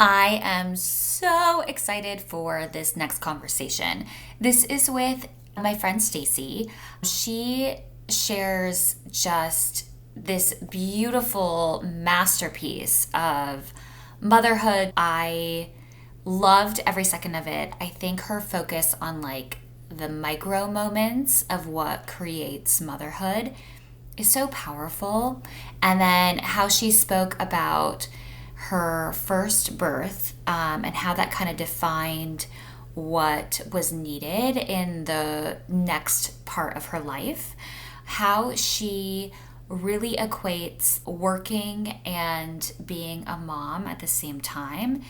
I am so excited for this next conversation. This is with my friend Stacy. She shares just this beautiful masterpiece of motherhood. I loved every second of it. I think her focus on like the micro moments of what creates motherhood is so powerful. And then how she spoke about her first birth and how that kind of defined what was needed in the next part of her life. How she really equates working and being a mom at the same time.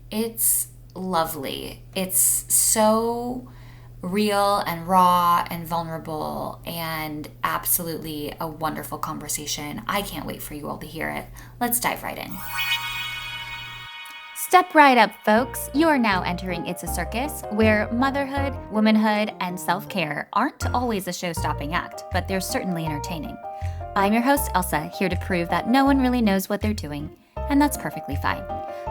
It's lovely. It's so real and raw and vulnerable and absolutely a wonderful conversation. I can't wait for you all to hear it. Let's dive right in. Step right up, folks. You are now entering It's a Circus, where motherhood, womanhood, and self care aren't always a show stopping act, but they're certainly entertaining. I'm your host, Elsa, here to prove that no one really knows what they're doing, and that's perfectly fine.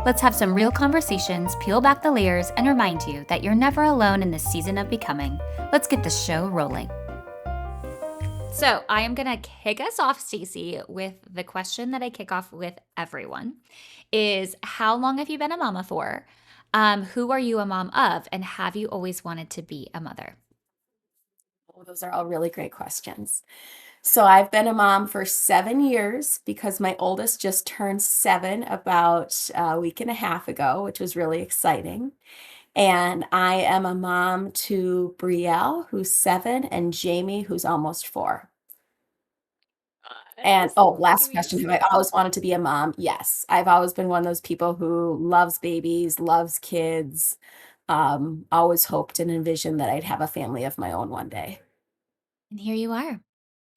Let's have some real conversations, peel back the layers, and remind you that you're never alone in this season of becoming. Let's get the show rolling. So, I am going to kick us off, Stacy, with the question that I kick off with everyone is how long have you been a mama for? Who are you a mom of? And have you always wanted to be a mother? Oh, those are all really great questions. So I've been a mom for 7 years because my oldest just turned 7 about a week and a half ago, which was really exciting. And I am a mom to Brielle, who's 7, and Jamie, who's almost 4. And Nice. oh, last Give me question. Have some. I always wanted to be a mom? Yes. I've always been one of those people who loves babies, loves kids, always hoped and envisioned that I'd have a family of my own one day. And here you are,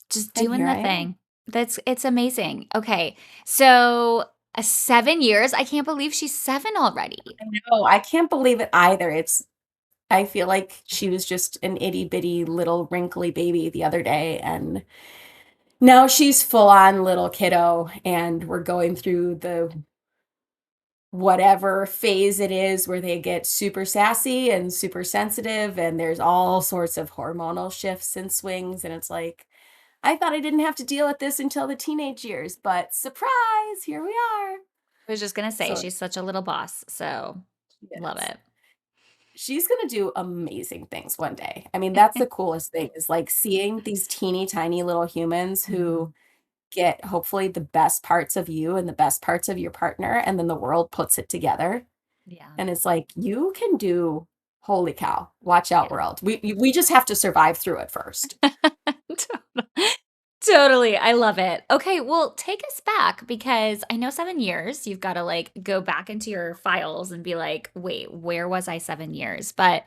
just And doing here the I am. thing. It's amazing. Okay. So 7 years. I can't believe she's seven already. I know, I can't believe it either. I feel like she was just an itty bitty little wrinkly baby the other day, and now she's full on little kiddo, and we're going through the whatever phase it is where they get super sassy and super sensitive, and there's all sorts of hormonal shifts and swings, and it's like, I thought I didn't have to deal with this until the teenage years, but surprise, here we are. I was just going to say, So, she's such a little boss. So love yes. it. She's gonna do amazing things one day. I mean, that's the coolest thing is, like, seeing these teeny tiny little humans Mhm. who get hopefully the best parts of you and the best parts of your partner, and then the world puts it together, Yeah. and it's like, "You can do holy cow, watch out Yeah. world. We just have to survive through it first." Totally. I love it. Okay, well, take us back because I know 7 years. You've got to like go back into your files and be like, wait, where was I 7 years? But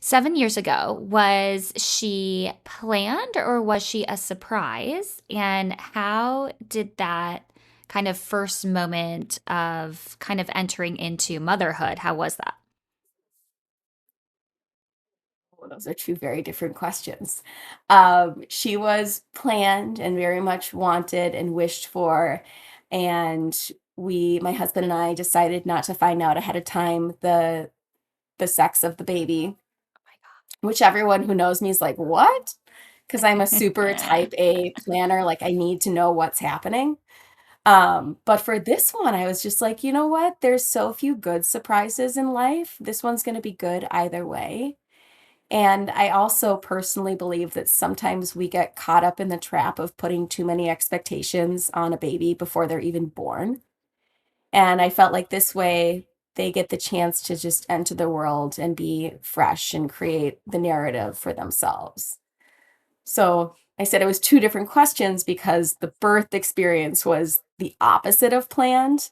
7 years ago, was she planned or was she a surprise? And how did that kind of first moment of kind of entering into motherhood, how was that? Well, those are 2 very different questions. She was planned and very much wanted and wished for, and my husband and I decided not to find out ahead of time the sex of the baby, which everyone who knows me is like, "What?" Because 'Cause I'm a super type A planner, like, I need to know what's happening. But for this one, I was just like, "You know what? There's so few good surprises in life. This one's gonna be good either way." And I also personally believe that sometimes we get caught up in the trap of putting too many expectations on a baby before they're even born. And I felt like this way they get the chance to just enter the world and be fresh and create the narrative for themselves. So I said it was two different questions because the birth experience was the opposite of planned.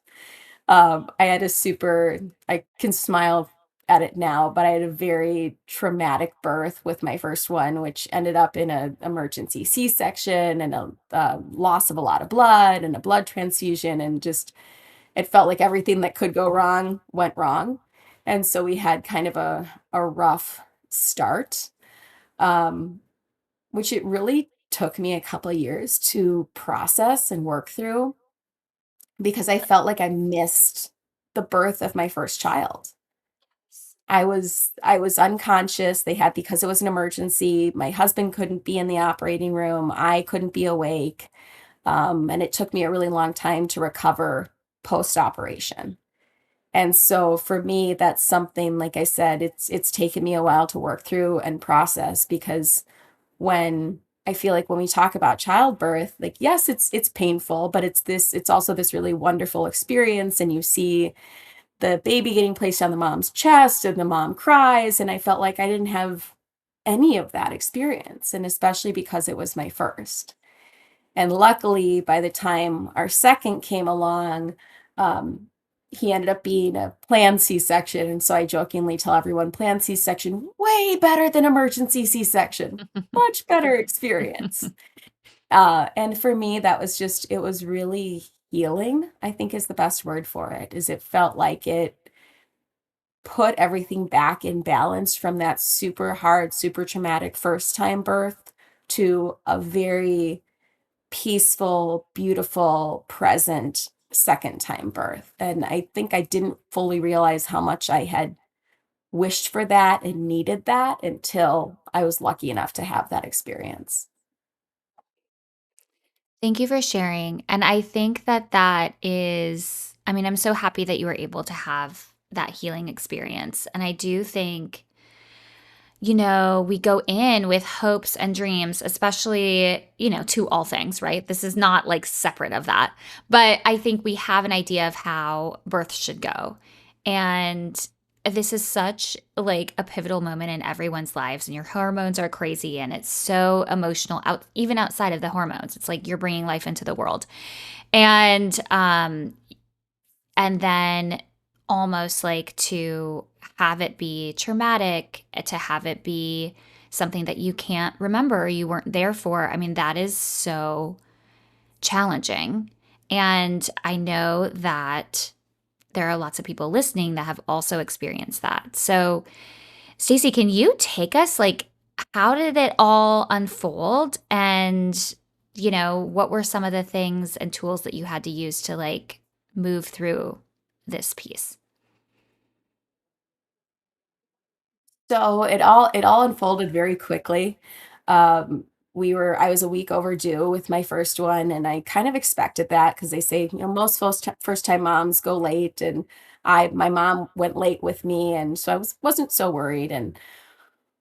I had a super I can smile at it now, but I had a very traumatic birth with my first one, which ended up in a emergency C-section and a loss of a lot of blood and a blood transfusion, and just it felt like everything that could go wrong went wrong. And so we had kind of a rough start, um, which it really took me a couple of years to process and work through because I felt like I missed the birth of my first child. I was unconscious. They had because it was an emergency. My husband couldn't be in the operating room. I couldn't be awake. And it took me a really long time to recover post-operation. And so for me, that's something, like I said, it's taken me a while to work through and process because when I feel like when we talk about childbirth, like yes, it's painful, but it's also this really wonderful experience and you see the baby getting placed on the mom's chest and the mom cries and I felt like I didn't have any of that experience and especially because it was my first. And luckily, by the time our second came along, um, he ended up being a planned C-section, and so I jokingly tell everyone, "Planned C-section, way better than emergency C-section, much better experience." And for me, that was just it was really healing, I think is the best word for it, is it felt like it put everything back in balance from that super hard, super traumatic first time birth to a very peaceful, beautiful, present second time birth. And I think I didn't fully realize how much I had wished for that and needed that until I was lucky enough to have that experience. Thank you for sharing. And I think that that is, I mean, I'm so happy that you were able to have that healing experience. And I do think, we go in with hopes and dreams, especially, to all things, right? This is not like separate of that. But I think we have an idea of how birth should go. And this is such like a pivotal moment in everyone's lives and your hormones are crazy and it's so emotional out even outside of the hormones. It's like you're bringing life into the world. And then almost like to have it be traumatic, to have it be something that you can't remember, you weren't there for. I mean, that is so challenging. And I know that there are lots of people listening that have also experienced that. So, Stacey, can you take us like how did it all unfold and what were some of the things and tools that you had to use to like move through this piece? So it all unfolded very quickly. Um, I was a week overdue with my first one, and I kind of expected that because they say, most first time moms go late, and my mom went late with me, and so wasn't so worried, and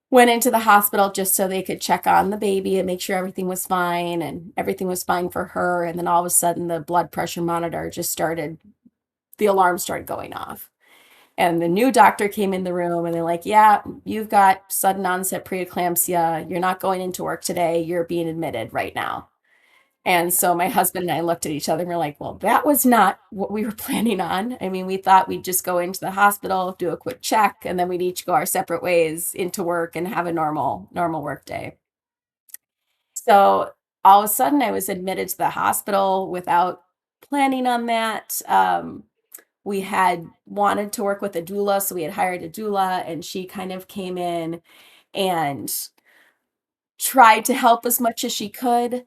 went into the hospital just so they could check on the baby and make sure everything was fine, and everything was fine for her, and then all of a sudden the blood pressure monitor the alarm started going off. And the new doctor came in the room and they're like, "Yeah, you've got sudden onset preeclampsia. You're not going into work today. You're being admitted right now." And so my husband and I looked at each other and we're like, "Well, that was not what we were planning on." I mean, we thought we'd just go into the hospital, do a quick check, and then we'd each go our separate ways into work and have a normal work day. So all of a sudden I was admitted to the hospital without planning on that. We had wanted to work with a doula, so we had hired a doula, and she kind of came in and tried to help as much as she could.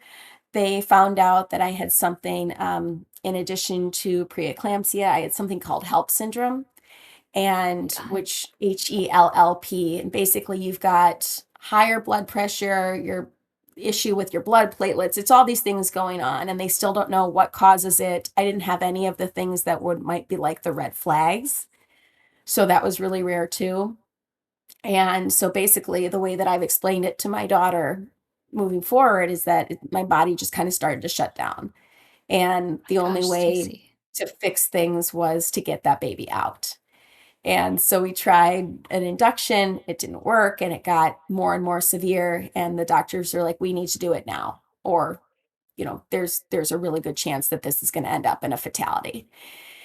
They found out that I had something, in addition to preeclampsia, I had something called HELLP syndrome, and God. which HELLP, and basically you've got higher blood pressure, your issue with your blood platelets. It's all these things going on, and they still don't know what causes it. I didn't have any of the things that would might be like the red flags. So that was really rare too. And so basically the way that I've explained it to my daughter moving forward is that my body just kind of started to shut down. And My the only gosh, way Stacey. to fix things was to get that baby out. And so we tried an induction, it didn't work, and it got more and more severe. And the doctors are like, "We need to do it now, or there's a really good chance that this is going to end up in a fatality."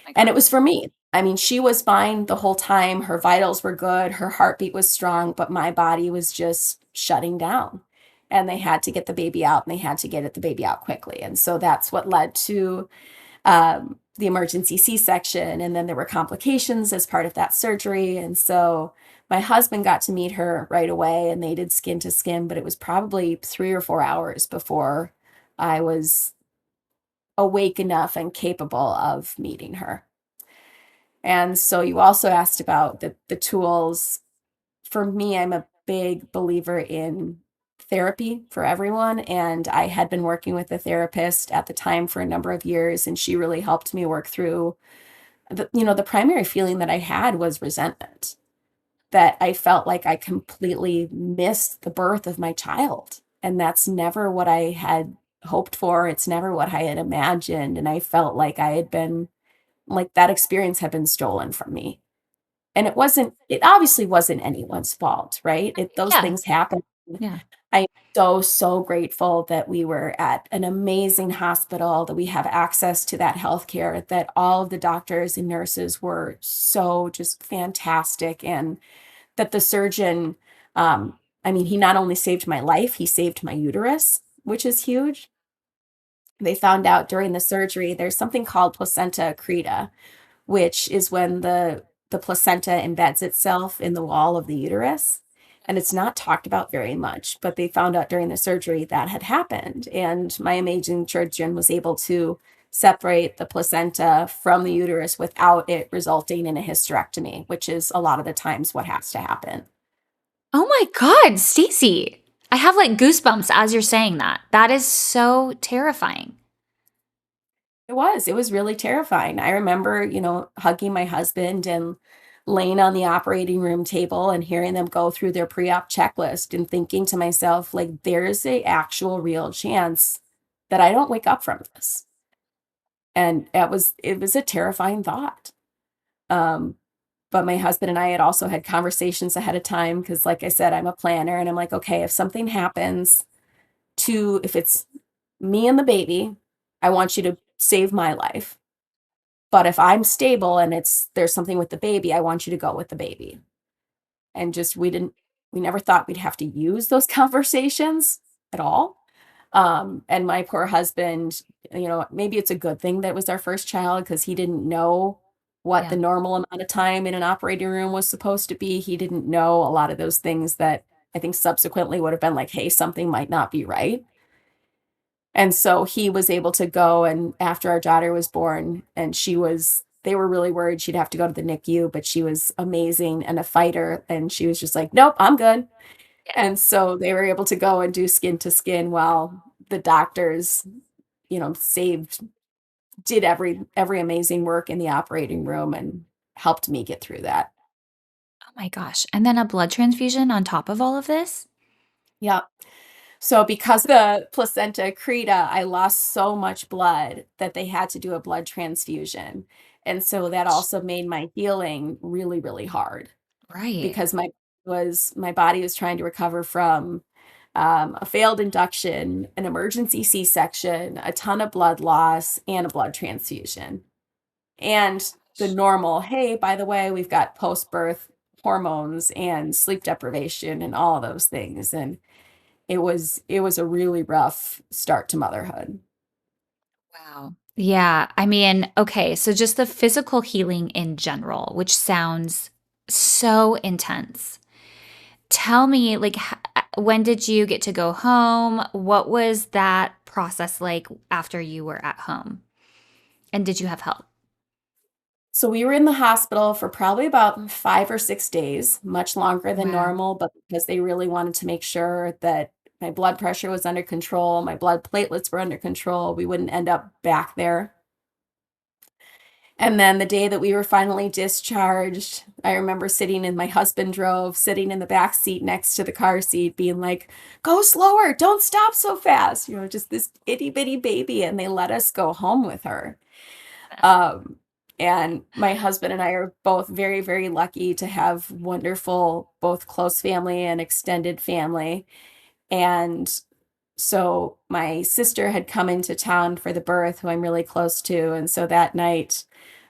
My And it God. was for me. I mean, she was fine the whole time. Her vitals were good. Her heartbeat was strong, but my body was just shutting down. And they had to get the baby out and they had to get the baby out quickly. And so that's what led to the emergency C-section. And then there were complications as part of that surgery. And so my husband got to meet her right away and they did skin to skin, but it was probably 3 or 4 hours before I was awake enough and capable of meeting her. And so you also asked about the tools. For me, I'm a big believer in therapy for everyone. And I had been working with a therapist at the time for a number of years, and she really helped me work through the primary feeling that I had was resentment, that I felt like I completely missed the birth of my child. And that's never what I had hoped for. It's never what I had imagined. And I felt like I had been, like that experience had been stolen from me. And it obviously wasn't anyone's fault, right? Those Yeah. things happen. Yeah. I'm so, so grateful that we were at an amazing hospital, that we have access to that healthcare, that all of the doctors and nurses were so just fantastic, and that the surgeon, I mean, he not only saved my life, he saved my uterus, which is huge. They found out during the surgery there's something called placenta accreta, which is when the placenta embeds itself in the wall of the uterus. And it's not talked about very much, but they found out during the surgery that had happened. And my amazing surgeon was able to separate the placenta from the uterus without it resulting in a hysterectomy, which is a lot of the times what has to happen. Oh my God, Stacy. I have like goosebumps as you're saying that. That is so terrifying. It was really terrifying. I remember, hugging my husband and laying on the operating room table and hearing them go through their pre-op checklist and thinking to myself, like, there's a actual real chance that I don't wake up from this. And it was a terrifying thought. Um, but my husband and I had also had conversations ahead of time because, like I said, I'm a planner, and I'm like, okay, if something happens if it's me and the baby, I want you to save my life. But if I'm stable and there's something with the baby, I want you to go with the baby. And just we never thought we'd have to use those conversations at all. And my poor husband, maybe it's a good thing that it was our first child because he didn't know what the Yeah. normal amount of time in an operating room was supposed to be. He didn't know a lot of those things that I think subsequently would have been like, hey, something might not be right. And so he was able to go, and after our daughter was born, and they were really worried she'd have to go to the NICU, but she was amazing and a fighter. And she was just like, nope, I'm good. And so they were able to go and do skin to skin while the doctors, saved, did every amazing work in the operating room and helped me get through that. Oh my gosh. And then a blood transfusion on top of all of this? Yeah. So because the placenta accreta, I lost so much blood that they had to do a blood transfusion. And so that also made my healing really, really hard Right. because my body was trying to recover from a failed induction, an emergency C-section, a ton of blood loss, and a blood transfusion. And the normal, hey, by the way, we've got post-birth hormones and sleep deprivation and all of those things. And it was a really rough start to motherhood. Wow. Yeah. I mean, okay. So just the physical healing in general, which sounds so intense. Tell me, like, when did you get to go home? What was that process like after you were at home? And did you have help? So we were in the hospital for probably about 5 or 6 days, much longer than Wow. normal, but because they really wanted to make sure that my blood pressure was under control, my blood platelets were under control, we wouldn't end up back there. And then the day that we were finally discharged, I remember my husband drove, sitting in the back seat next to the car seat, being like, go slower, don't stop so fast. Just this itty bitty baby. And they let us go home with her. Um, and my husband and I are both very, very lucky to have wonderful, both close family and extended family. And so my sister had come into town for the birth, who I'm really close to. And so that night,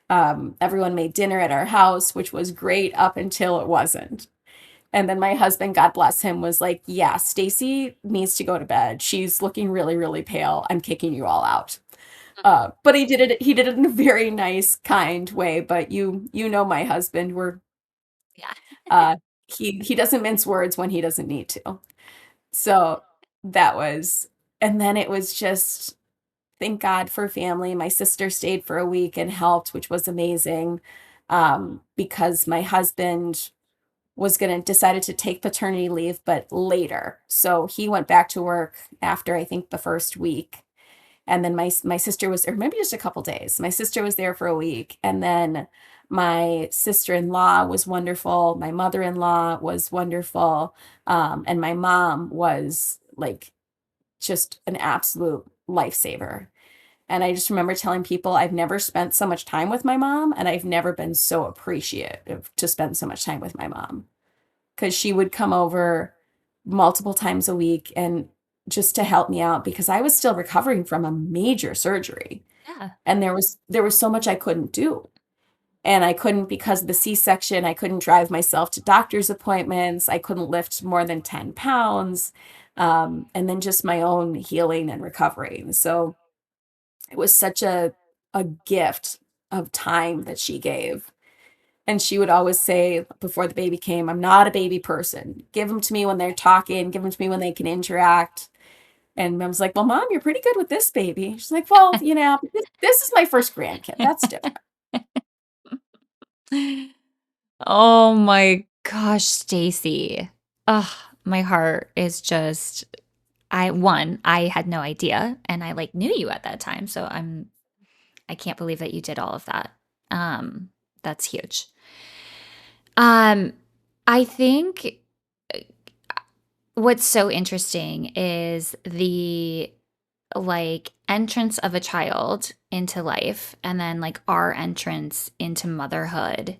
everyone made dinner at our house, which was great up until it wasn't. And then my husband, God bless him, was like, yeah, Stacy needs to go to bed. She's looking really, really pale. I'm kicking you all out. But he did it in a very nice, kind way. But you know my husband, Yeah. uh he doesn't mince words when he doesn't need to. So that was and then it was just thank God for family. My sister stayed for a week and helped, which was amazing. because my husband was going to decided to take paternity leave, but later. So he went back to work after I think the first week. And then my sister was, or maybe just a couple days. My sister was there for a week. And then my sister-in-law was wonderful. My mother-in-law was wonderful. And my mom was like just an absolute lifesaver. And I just remember telling people I've never spent so much time with my mom, and I've never been so appreciative to spend so much time with my mom, because she would come over multiple times a week and just to help me out because I was still recovering from a major surgery, Yeah. and there was so much I couldn't do. And I couldn't, because of the C-section, I couldn't drive myself to doctor's appointments. I couldn't lift more than 10 pounds. And then just my own healing and recovery. So it was such a gift of time that she gave. And she would always say before the baby came, I'm not a baby person. Give them to me when they're talking, give them to me when they can interact. And I was like, well, Mom, you're pretty good with this baby. She's like, well, this is my first grandkid. That's different. Oh my gosh, Stacy. Ugh, my heart is just I had no idea and I like knew you at that time, so I can't believe that you did all of that. That's huge. Um I think what's so interesting is the like entrance of a child into life and then like our entrance into motherhood,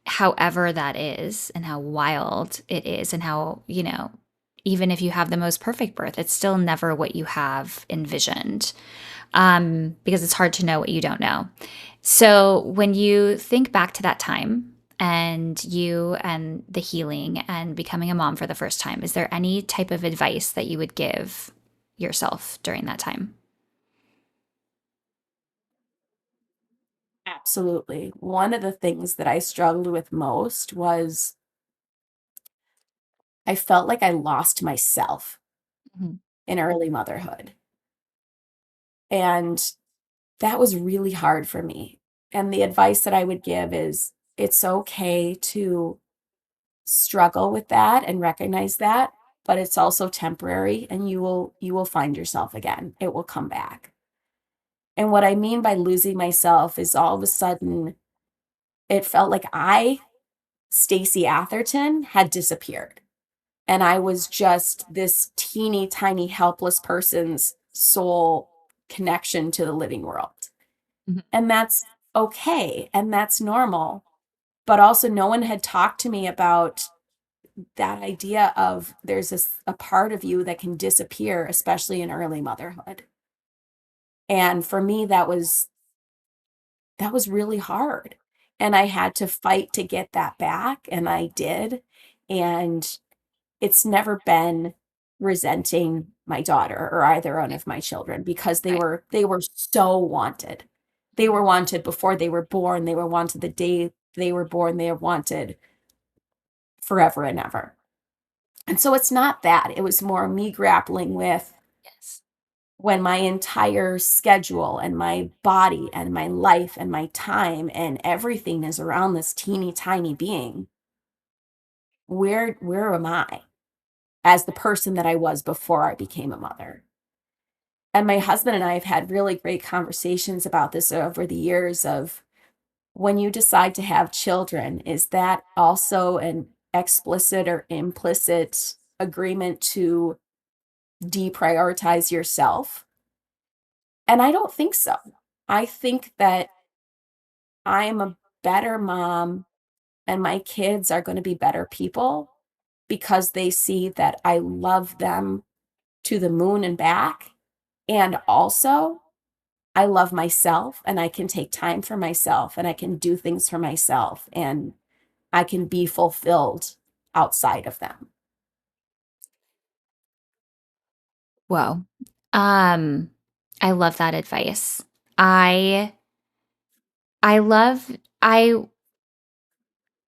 however that is, and how wild it is, and how, even if you have the most perfect birth, it's still never what you have envisioned, because it's hard to know what you don't know. So when you think back to that time and you and the healing and becoming a mom for the first time, is there any type of advice that you would give yourself during that time? Absolutely. One of the things that I struggled with most was I felt like I lost myself Mhm. in early motherhood. And that was really hard for me. And the advice that I would give is it's okay to struggle with that and recognize that, but it's also temporary and you will find yourself again. It will come back. And what I mean by losing myself is all of a sudden it felt like Stacey Atherton, had disappeared. And I was just this teeny tiny helpless person's soul connection to the living world. Mhm. And that's okay, and that's normal, but also no one had talked to me about that idea of there's a part of you that can disappear, especially in early motherhood. And for me, that was really hard, and I had to fight to get that back, and I did, and it's never been resenting my daughter or either one of my children because they Right. were they were so wanted. They were wanted before they were born, they were wanted the day they were born, they were wanted forever and ever. And so it's not that, it was more me grappling with Yes. when my entire schedule and my body and my life and my time and everything is around this teeny tiny being, where am I as the person that I was before I became a mother? And my husband and I have had really great conversations about this over the years of when you decide to have children, is that also an explicit or implicit agreement to deprioritize yourself? And I don't think so. I think that I'm a better mom and my kids are going to be better people because they see that I love them to the moon and back. And also, I love myself and I can take time for myself and I can do things for myself and I can be fulfilled outside of them. Whoa. Um, I love that advice. I I love I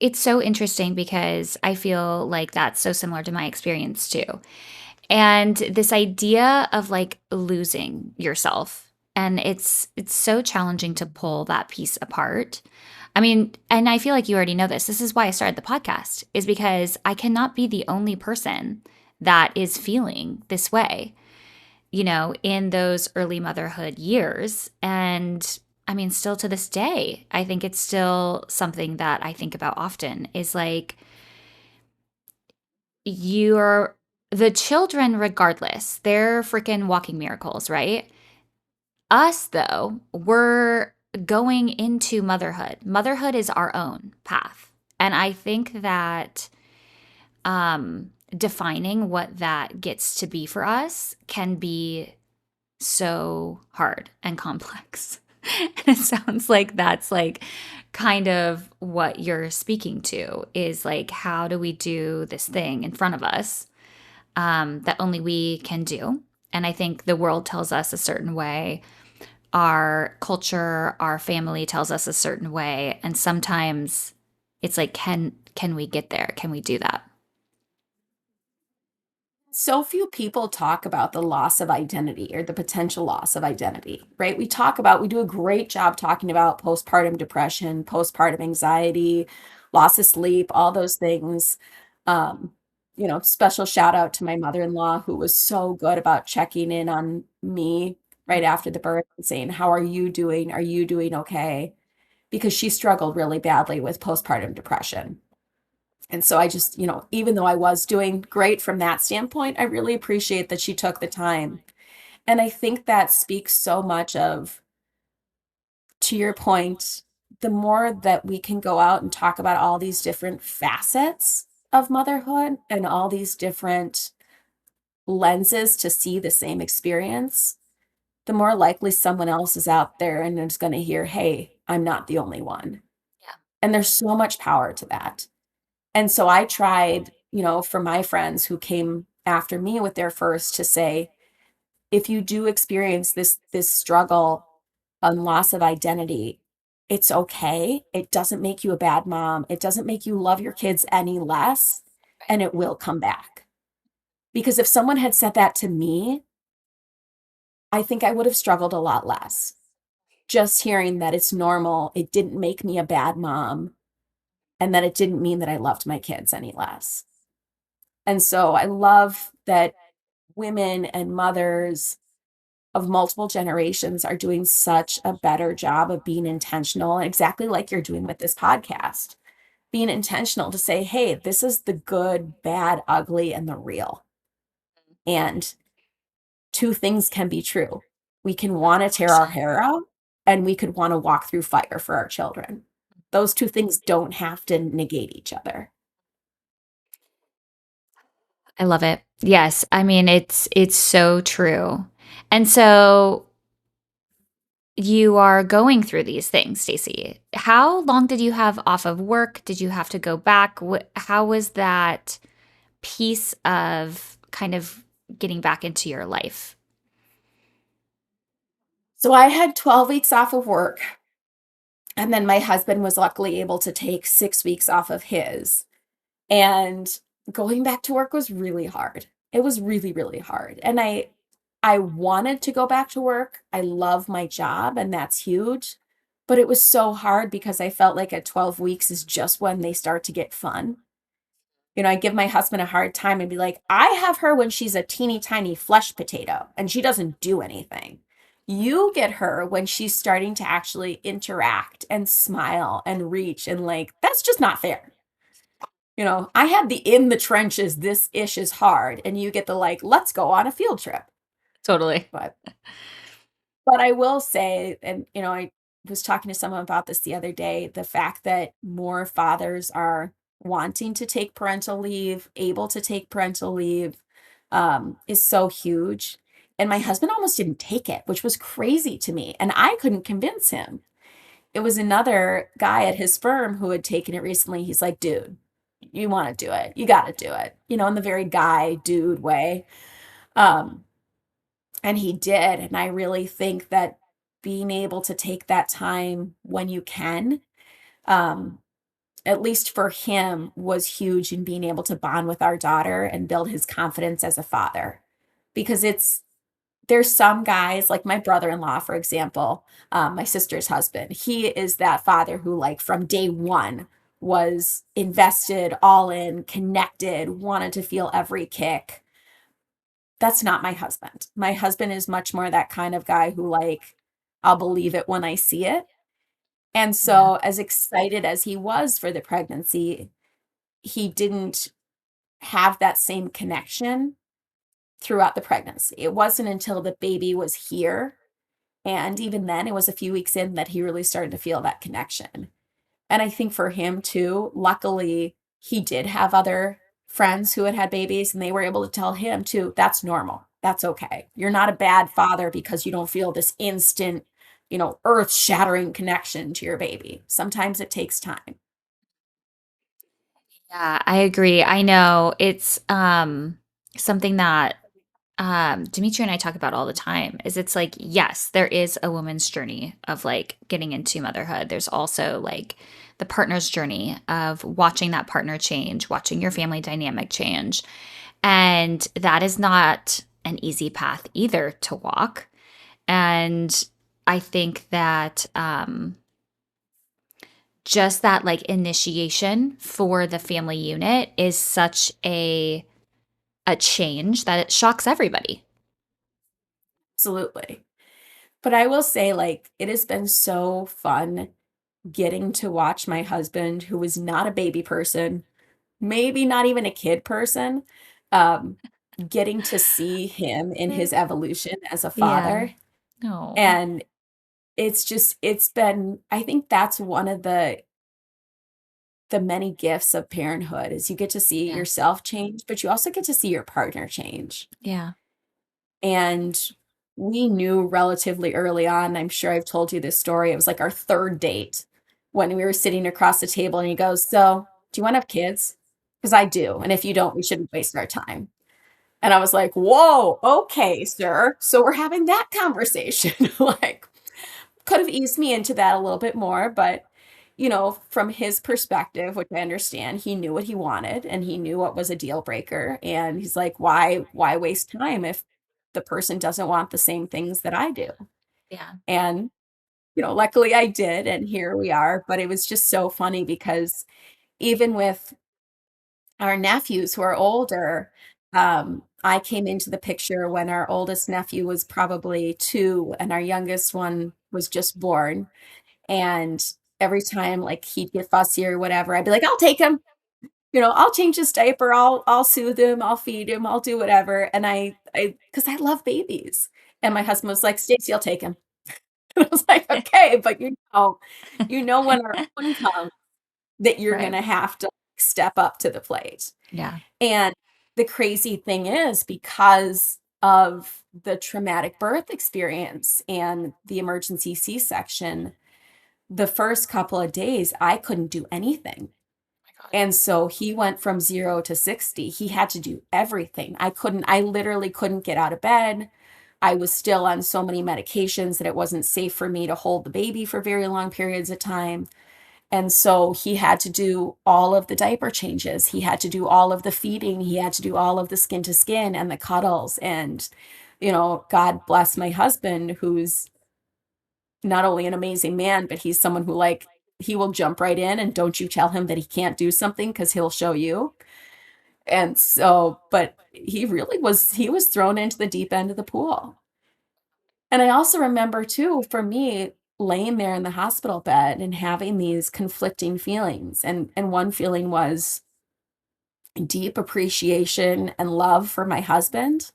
it's so interesting because I feel like that's so similar to my experience too. And this idea of like losing yourself, and it's so challenging to pull that piece apart. I mean, and I feel like you already know this. This is why I started the podcast, is because I cannot be the only person that is feeling this way, in those early motherhood years. And I mean, still to this day, I think it's still something that I think about often is like, you're the children, regardless, they're freaking walking miracles, right? Us, though, we're going into motherhood. Motherhood is our own path. And I think that defining what that gets to be for us can be so hard and complex. And it sounds like that's like kind of what you're speaking to is like, how do we do this thing in front of us that only we can do? And I think the world tells us a certain way. Our culture, our family tells us a certain way. And sometimes it's like, can we get there? Can we do that? So few people talk about the loss of identity or the potential loss of identity, right? We do a great job talking about postpartum depression, postpartum anxiety, loss of sleep, all those things. Um, Special shout out to my mother-in-law who was so good about checking in on me right after the birth and saying, "How are you doing? Are you doing okay?" Because she struggled really badly with postpartum depression. And so I just, even though I was doing great from that standpoint, I really appreciate that she took the time. And I think that speaks so much of, to your point, the more that we can go out and talk about all these different facets of motherhood and all these different lenses to see the same experience, the more likely someone else is out there and is going to hear, hey, I'm not the only one. Yeah. And there's so much power to that. And so I tried, for my friends who came after me with their first to say, if you do experience this struggle on loss of identity, it's okay. It doesn't make you a bad mom. It doesn't make you love your kids any less, Right. and it will come back. Because if someone had said that to me, I think I would have struggled a lot less. Just hearing that it's normal, it didn't make me a bad mom, and that it didn't mean that I loved my kids any less. And so I love that women and mothers of multiple generations are doing such a better job of being intentional, exactly like you're doing with this podcast, being intentional to say, hey, this is the good, bad, ugly, and the real. And two things can be true. We can want to tear our 100%. hair out, and we could want to walk through fire for our children. Those two things don't have to negate each other. I love it. Yes. I mean, it's so true. And so you are going through these things, Stacey. How long did you have off of work? Did you have to go back? How was that piece of kind of getting back into your life? So I had 12 weeks off of work, and then my husband was luckily able to take 6 weeks off of his. And going back to work was really hard. It was really, really hard. And I wanted to go back to work. I love my job, and that's huge. But it was so hard because I felt like at 12 weeks is just when they start to get fun. I give my husband a hard time and be like, I have her when she's a teeny tiny flesh potato and she doesn't do anything. You get her when she's starting to actually interact and smile and reach, and like, that's just not fair. I had the in the trenches, this ish is hard, and you get the like, let's go on a field trip. Totally. But I will say, and I was talking to someone about this the other day, the fact that more fathers are wanting to take parental leave, able to take parental leave, is so huge. And my husband almost didn't take it, which was crazy to me. And I couldn't convince him. It was another guy at his firm who had taken it recently. He's like, dude, you want to do it. You got to do it, in the very guy, dude way. Um, and he did. And I really think that being able to take that time when you can, um, at least for him, was huge in being able to bond with our daughter and build his confidence as a father. Because there's some guys, like my brother-in-law, for example, my sister's husband. He is that father who, like, from day one was invested, all in, connected, wanted to feel every kick. That's not my husband. My husband is much more that kind of guy who, like, I'll believe it when I see it. And Yeah. so, as excited as he was for the pregnancy, he didn't have that same connection throughout the pregnancy. It wasn't until the baby was here, and even then, it was a few weeks in that he really started to feel that connection. And I think for him too, luckily, he did have other friends who had had babies, and they were able to tell him too, that's normal. That's okay. You're not a bad father because you don't feel this instant, earth-shattering connection to your baby. Sometimes it takes time. Yeah, I agree. I know it's something that Dimitri and I talk about all the time is it's like, yes, there is a woman's journey of like getting into motherhood. There's also like the partner's journey of watching that partner change, watching your family dynamic change. And that is not an easy path either to walk. And I think that just that like initiation for the family unit is such a change that it shocks everybody. Absolutely. But I will say, like, it has been so fun getting to watch my husband, who is not a baby person, maybe not even a kid person, um, getting to see him in his evolution as a Yeah. father. No. And it's been, I think that's one of the many gifts of parenthood is you get to see Yeah. yourself change, but you also get to see your partner change. Yeah. And we knew relatively early on, I'm sure I've told you this story, it was like our 3rd date when we were sitting across the table and he goes, "So, do you wanna have kids? Because I do, and if you don't, we shouldn't waste our time." And I was like, "Whoa, okay, sir. So we're having that conversation." Like, could have eased me into that a little bit more, but, from his perspective, which I understand, he knew what he wanted and he knew what was a deal breaker, and he's like, "Why waste time if the person doesn't want the same things that I do?" Yeah. And, luckily I did, and here we are, but it was just so funny because even with our nephews who are older, I came into the picture when our oldest nephew was probably 2 and our youngest one was just born, and every time, like, he'd get fussy or whatever, I'd be like, "I'll take him." I'll change his diaper, I'll soothe him, I'll feed him, I'll do whatever, and because I love babies, and my husband was like, "Stacey, I'll take him." I was like, "Okay, but when our own comes that you're Right. gonna have to step up to the plate." Yeah. And the crazy thing is because of the traumatic birth experience and the emergency C-section, the first couple of days, I couldn't do anything. My God. And so he went from 0 to 60. He had to do everything. I literally couldn't get out of bed. I was still on so many medications that it wasn't safe for me to hold the baby for very long periods of time. And so he had to do all of the diaper changes. He had to do all of the feeding. He had to do all of the skin to skin and the cuddles. And, God bless my husband, who's not only an amazing man, but he's someone who, like, he will jump right in and don't you tell him that he can't do something because he'll show you. And so, but he was thrown into the deep end of the pool. And I also remember too, for me, laying there in the hospital bed and having these conflicting feelings. And one feeling was deep appreciation and love for my husband.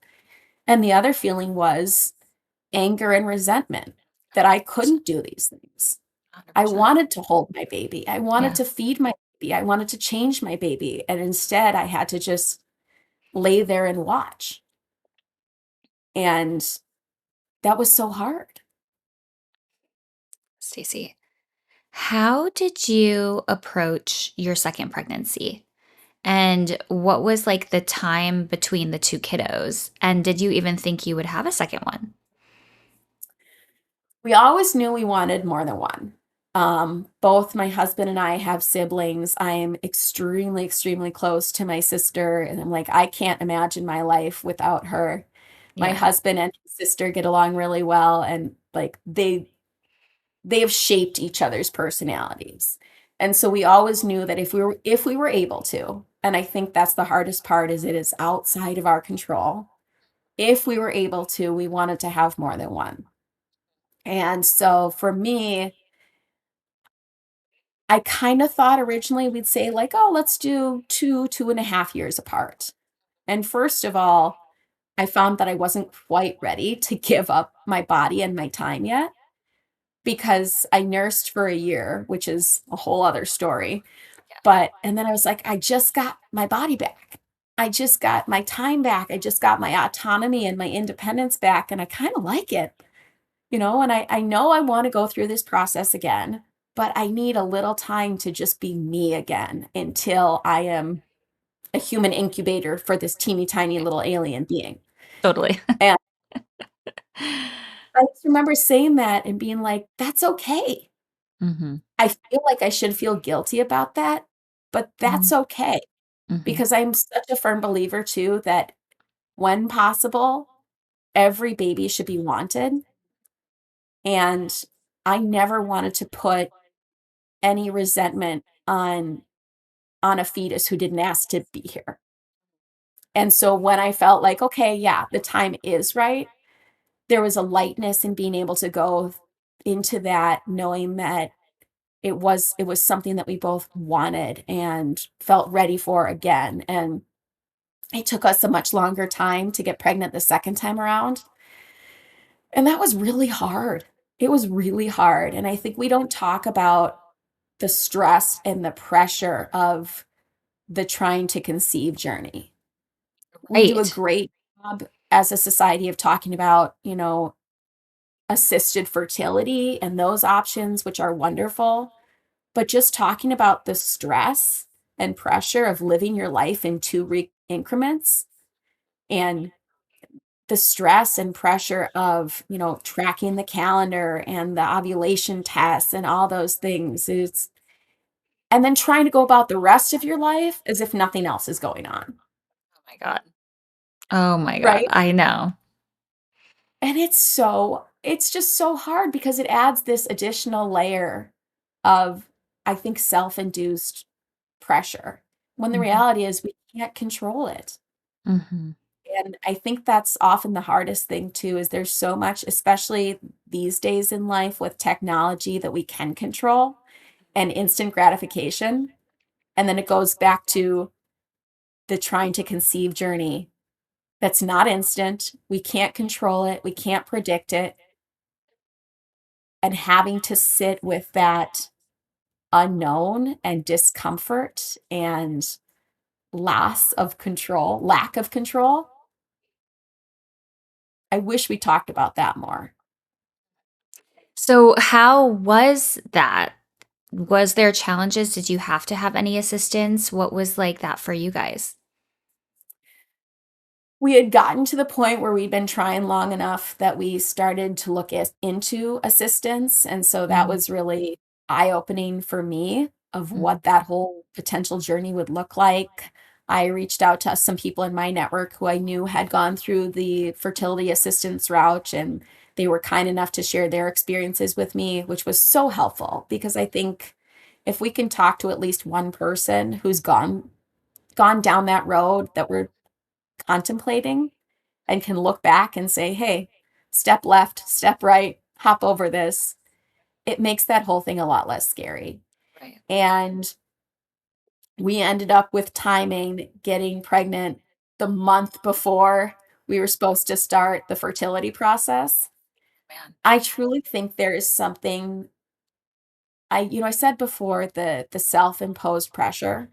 And the other feeling was anger and resentment that I couldn't do these things. I 100%. wanted to hold my baby. I wanted Yeah. to feed my baby. I wanted to change my baby. And instead, I had to just lay there and watch. And that was so hard. Stacey, how did you approach your second pregnancy? And what was like the time between the two kiddos? And did you even think you would have a second one? We always knew we wanted more than one. Both my husband and I have siblings. I am extremely, extremely close to my sister, and I'm like, I can't imagine my life without her. My Yeah. husband and his sister get along really well, and like they have shaped each other's personalities. And so we always knew that if we were able to, and I think that's the hardest part is it is outside of our control. If we were able to, we wanted to have more than one. And so for me, I kind of thought originally we'd say like, oh, let's do 2.5 years apart. And first of all, I found that I wasn't quite ready to give up my body and my time yet because I nursed for a year, which is a whole other story. But and then I was like, I just got my body back. I just got my time back. I just got my autonomy and my independence back. And I kind of like it, and I know I want to go through this process again, but I need a little time to just be me again until I am a human incubator for this teeny tiny little alien being. Totally. And I just remember saying that and being like, that's okay. Mhm. I feel like I should feel guilty about that, but that's Mhm. okay Mhm. because I'm such a firm believer too that when possible, every baby should be wanted. And I never wanted to put any resentment on a fetus who didn't ask to be here. And so when I felt like, okay, yeah, the time is right, there was a lightness in being able to go into that knowing that it was something that we both wanted and felt ready for again. And it took us a much longer time to get pregnant the second time around. And that was really hard. It was really hard. And I think we don't talk about the stress and the pressure of the trying to conceive journey. We do a Right. great job as a society of talking about, assisted fertility and those options, which are wonderful. But just talking about the stress and pressure of living your life in increments and the stress and pressure of, tracking the calendar and the ovulation tests and all those things is and then trying to go about the rest of your life as if nothing else is going on, Oh my god. Oh my god. right? I know. And it's just so hard because it adds this additional layer of, I think, self-induced pressure, when the Mhm. reality is we can't control it. Mhm. And I think that's often the hardest thing too, is there's so much, especially these days in life with technology that we can control and instant gratification. And then it goes back to the trying to conceive journey. That's not instant. We can't control it. We can't predict it. And having to sit with that unknown and discomfort and lack of control. I wish we talked about that more. So how was that? Was there challenges? Did you have to have any assistance? What was like that for you guys? We had gotten to the point where we'd been trying long enough that we started to look into assistance, and so that Mhm. was really eye-opening for me of Mhm. what that whole potential journey would look like. I reached out to some people in my network who I knew had gone through the fertility assistance route, and they were kind enough to share their experiences with me, which was so helpful because I think if we can talk to at least one person who's gone down that road that we're contemplating and can look back and say, hey, step left, step right, hop over this, it makes that whole thing a lot less scary. Right. And we ended up with timing getting pregnant the month before we were supposed to start the fertility process. Man. I truly think there is something I said before the self-imposed pressure.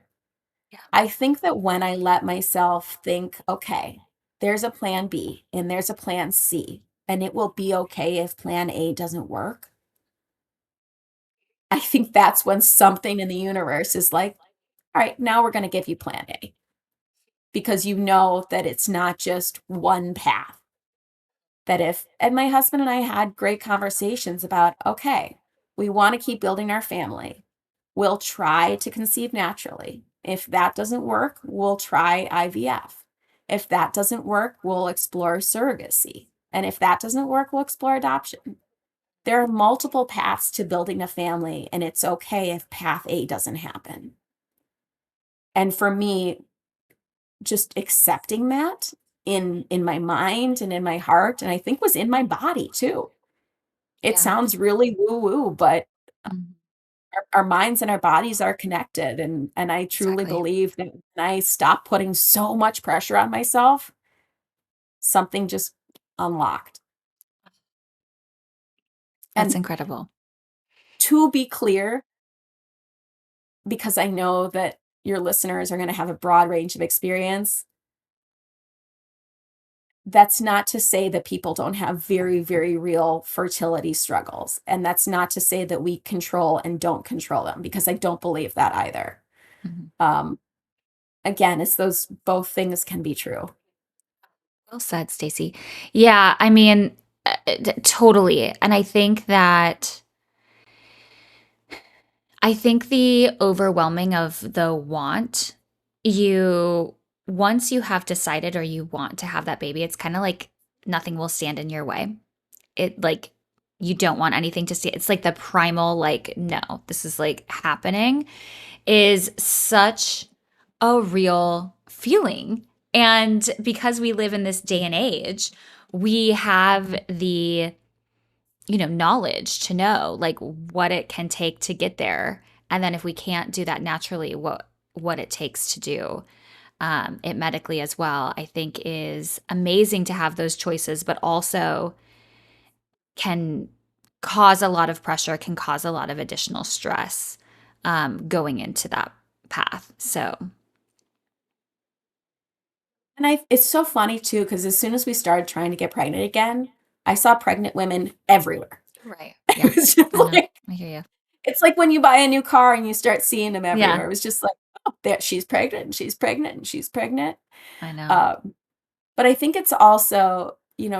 Yeah. I think that when I let myself think, okay, there's a plan B and there's a plan C, and it will be okay if plan A doesn't work. I think that's when something in the universe is like, all right, now we're going to give you plan A because you know that it's not just one path. And my husband and I had great conversations about, okay, we want to keep building our family. We'll try to conceive naturally. If that doesn't work, we'll try IVF. If that doesn't work, we'll explore surrogacy. And if that doesn't work, we'll explore adoption. There are multiple paths to building a family, and it's okay if path A doesn't happen. And for me, just accepting that in my mind and in my heart, and I think was in my body too. It Yeah. sounds really woo-woo, but Mhm. our minds and our bodies are connected, and I truly Exactly. believe that when I stop putting so much pressure on myself, something just unlocked. That's And incredible. to be clear, because I know that your listeners are gonna have a broad range of experience, that's not to say that people don't have very, very real fertility struggles, and that's not to say that we control and don't control them, because I don't believe that either. Mhm. Um, again, it's those both things can be true. Well said, Stacy. Yeah, I mean, totally. And I think the overwhelming of the want, you once you have decided or you want to have that baby, it's kind of like nothing will stand in your way. It like you don't want anything to see. It's like the primal like no, this is like happening is such a real feeling. And because we live in this day and age, we have the knowledge to know like what it can take to get there. And then if we can't do that naturally, what it takes to do it medically as well, I think is amazing to have those choices, but also can cause a lot of pressure, can cause a lot of additional stress going into that path. So, And it's so funny too, because as soon as we started trying to get pregnant again, I saw pregnant women everywhere. right. It Yeah. was just I know. like I hear you. it's like when you buy a new car and you start seeing them Yeah. everywhere. It was just like, "Oh, there she's pregnant, and she's pregnant, and she's pregnant." I know. Um, but I think it's also,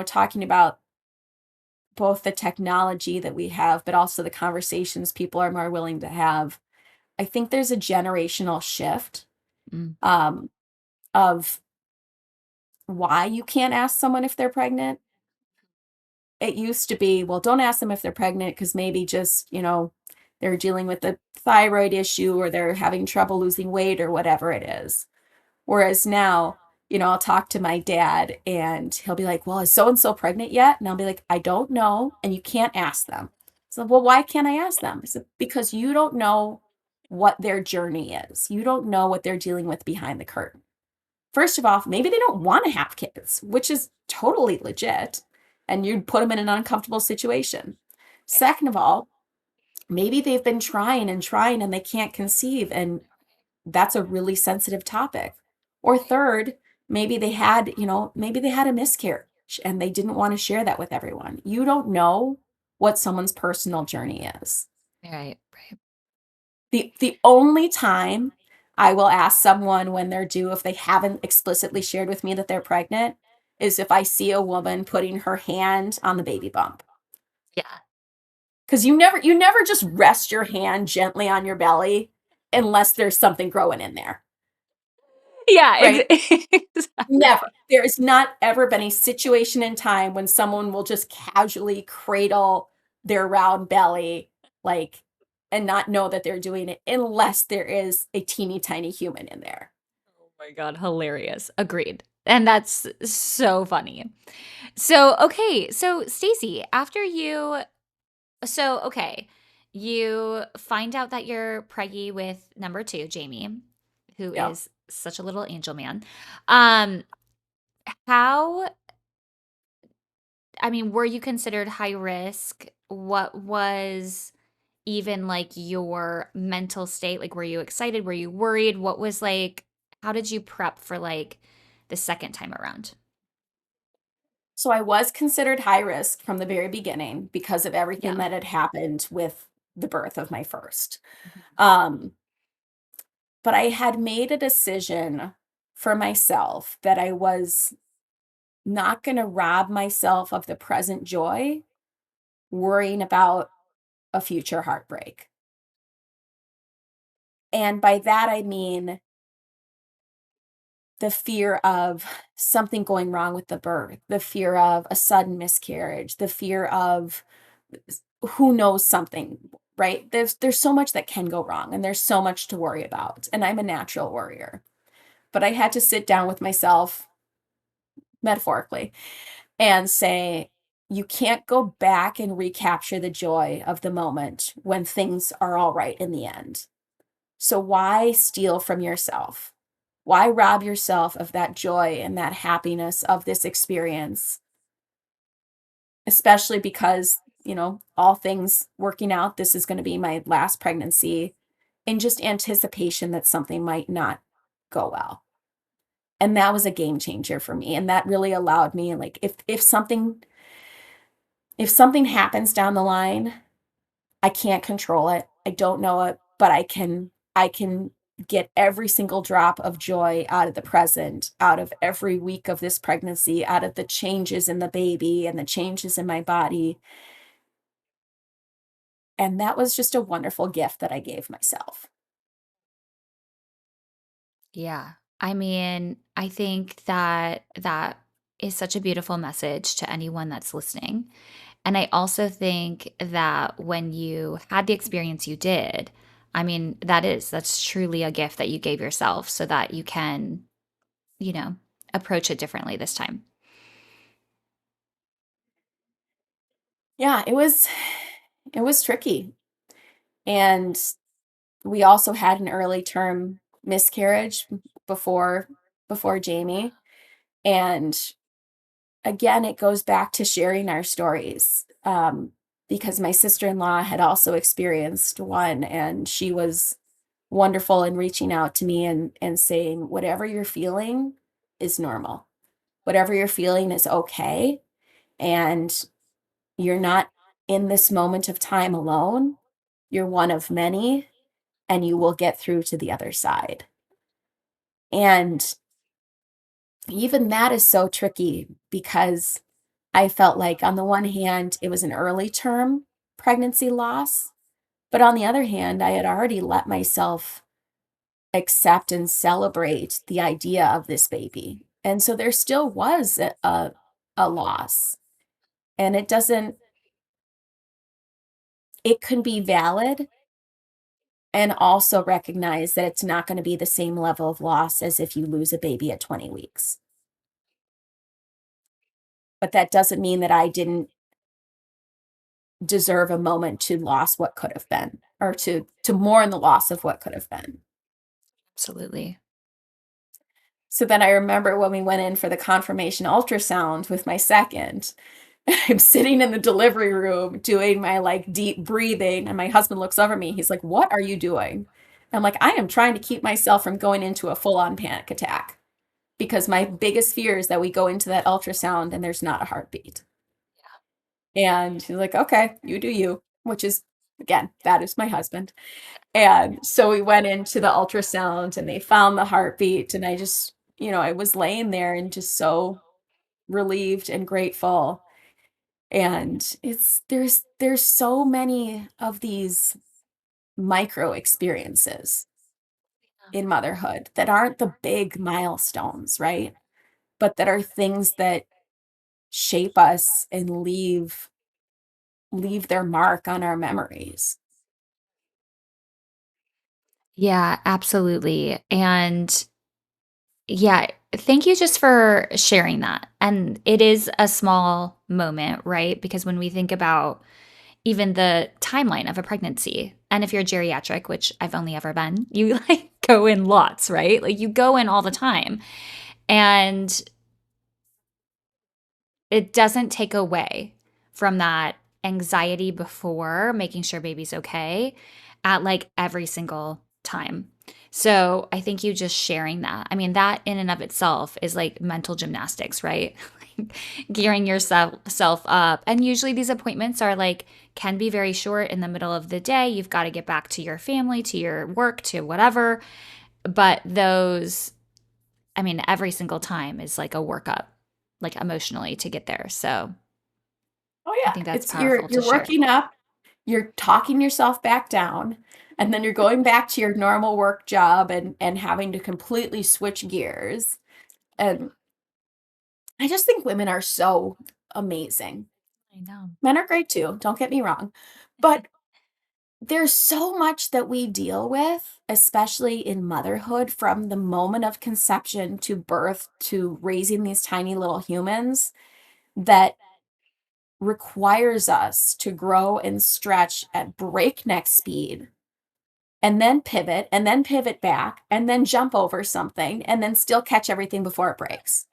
talking about both the technology that we have, but also the conversations people are more willing to have. I think there's a generational shift, Mm, um, of why you can't ask someone if they're pregnant. It used to be, well, don't ask them if they're pregnant because maybe just, they're dealing with a thyroid issue or they're having trouble losing weight or whatever it is. Whereas now, I'll talk to my dad and he'll be like, well, is so and so pregnant yet? And I'll be like, I don't know. And you can't ask them. So, well, why can't I ask them? I said, because you don't know what their journey is. You don't know what they're dealing with behind the curtain. First of all, maybe they don't want to have kids, which is totally legit, and you'd put them in an uncomfortable situation. Second of all, maybe they've been trying and trying and they can't conceive, and that's a really sensitive topic. Or third, maybe they had a miscarriage and they didn't want to share that with everyone. You don't know what someone's personal journey is. right. Right. The only time I will ask someone when they're due, if they haven't explicitly shared with me that they're pregnant, is if I see a woman putting her hand on the baby bump. Yeah. Because you never just rest your hand gently on your belly unless there's something growing in there, Yeah. right? Exactly. Never. There has not ever been a situation in time when someone will just casually cradle their round belly, like, and not know that they're doing it unless there is a teeny tiny human in there. Oh my God. Hilarious. Agreed. And that's so funny. So, okay. So, Stacy, okay, you find out that you're preggy with number two, Jamie, who Yep. is such a little angel man. Um, how, I mean, were you considered high risk? What was even like your mental state? Like, were you excited? Were you worried? What was like, how did you prep for like the second time around? So I was considered high risk from the very beginning because of everything Yeah. that had happened with the birth of my first. Mhm. Um, but I had made a decision for myself that I was not going to rob myself of the present joy worrying about a future heartbreak. And by that, I mean the fear of something going wrong with the birth, the fear of a sudden miscarriage, the fear of who knows something, right? There's so much that can go wrong and there's so much to worry about. And I'm a natural worrier. But I had to sit down with myself metaphorically and say, you can't go back and recapture the joy of the moment when things are all right in the end. So why steal from yourself? Why rob yourself of that joy and that happiness of this experience? Especially because, all things working out, this is going to be my last pregnancy, in just anticipation that something might not go well. And that was a game changer for me. And that really allowed me, like, if something happens down the line, I can't control it. I don't know it, but I can get every single drop of joy out of the present, out of every week of this pregnancy, out of the changes in the baby and the changes in my body. And that was just a wonderful gift that I gave myself. Yeah. I mean, I think that that is such a beautiful message to anyone that's listening. And I also think that when you had the experience you did, I mean, that's truly a gift that you gave yourself so that you can, you know, approach it differently this time. Yeah, it was tricky. And we also had an early term miscarriage before before Jamie. And again, it goes back to sharing our stories, because my sister-in-law had also experienced one, and she was wonderful in reaching out to me and saying, "Whatever you're feeling is normal. Whatever you're feeling is okay, and you're not in this moment of time alone. You're one of many, and you will get through to the other side." And even that is so tricky because I felt like, on the one hand, it was an early term pregnancy loss, but on the other hand, I had already let myself accept and celebrate the idea of this baby. And so there still was a loss. And it can be valid and also recognize that it's not going to be the same level of loss as if you lose a baby at 20 weeks. But that doesn't mean that I didn't deserve a moment to loss what could have been, or to mourn the loss of what could have been. Absolutely. So then I remember when we went in for the confirmation ultrasound with my second, I'm sitting in the delivery room doing my like deep breathing, and my husband looks over me. He's like, "What are you doing?" I'm like, "I am trying to keep myself from going into a full-on panic attack, because my biggest fear is that we go into that ultrasound and there's not a heartbeat." And he's like, "Okay, you do you," which is, again, that is my husband. And so we went into the ultrasound and they found the heartbeat, and I just, I was laying there and just so relieved and grateful. And there's so many of these micro experiences in motherhood that aren't the big milestones, right? But that are things that shape us and leave their mark on our memories. Yeah, absolutely. And yeah, thank you just for sharing that. And it is a small moment, right? Because when we think about even the timeline of a pregnancy, and if you're geriatric, which I've only ever been, you like go in lots, right? Like you go in all the time. And it doesn't take away from that anxiety before making sure baby's okay at like every single time. So I think you just sharing that. I mean, that in and of itself is like mental gymnastics, right? Like gearing yourself up. And usually these appointments are like, can be very short in the middle of the day. You've got to get back to your family, to your work, to whatever. But those, I mean, every single time is like a workup, like emotionally to get there. So Oh I yeah, think that's it's you're powerful to you're share. working up, you're talking yourself back down, and then you're going back to your normal work job and having to completely switch gears. And I just think women are so amazing. I know. Men are great too, don't get me wrong. But there's so much that we deal with, especially in motherhood, from the moment of conception to birth to raising these tiny little humans, that requires us to grow and stretch at breakneck speed and then pivot back and then jump over something and then still catch everything before it breaks.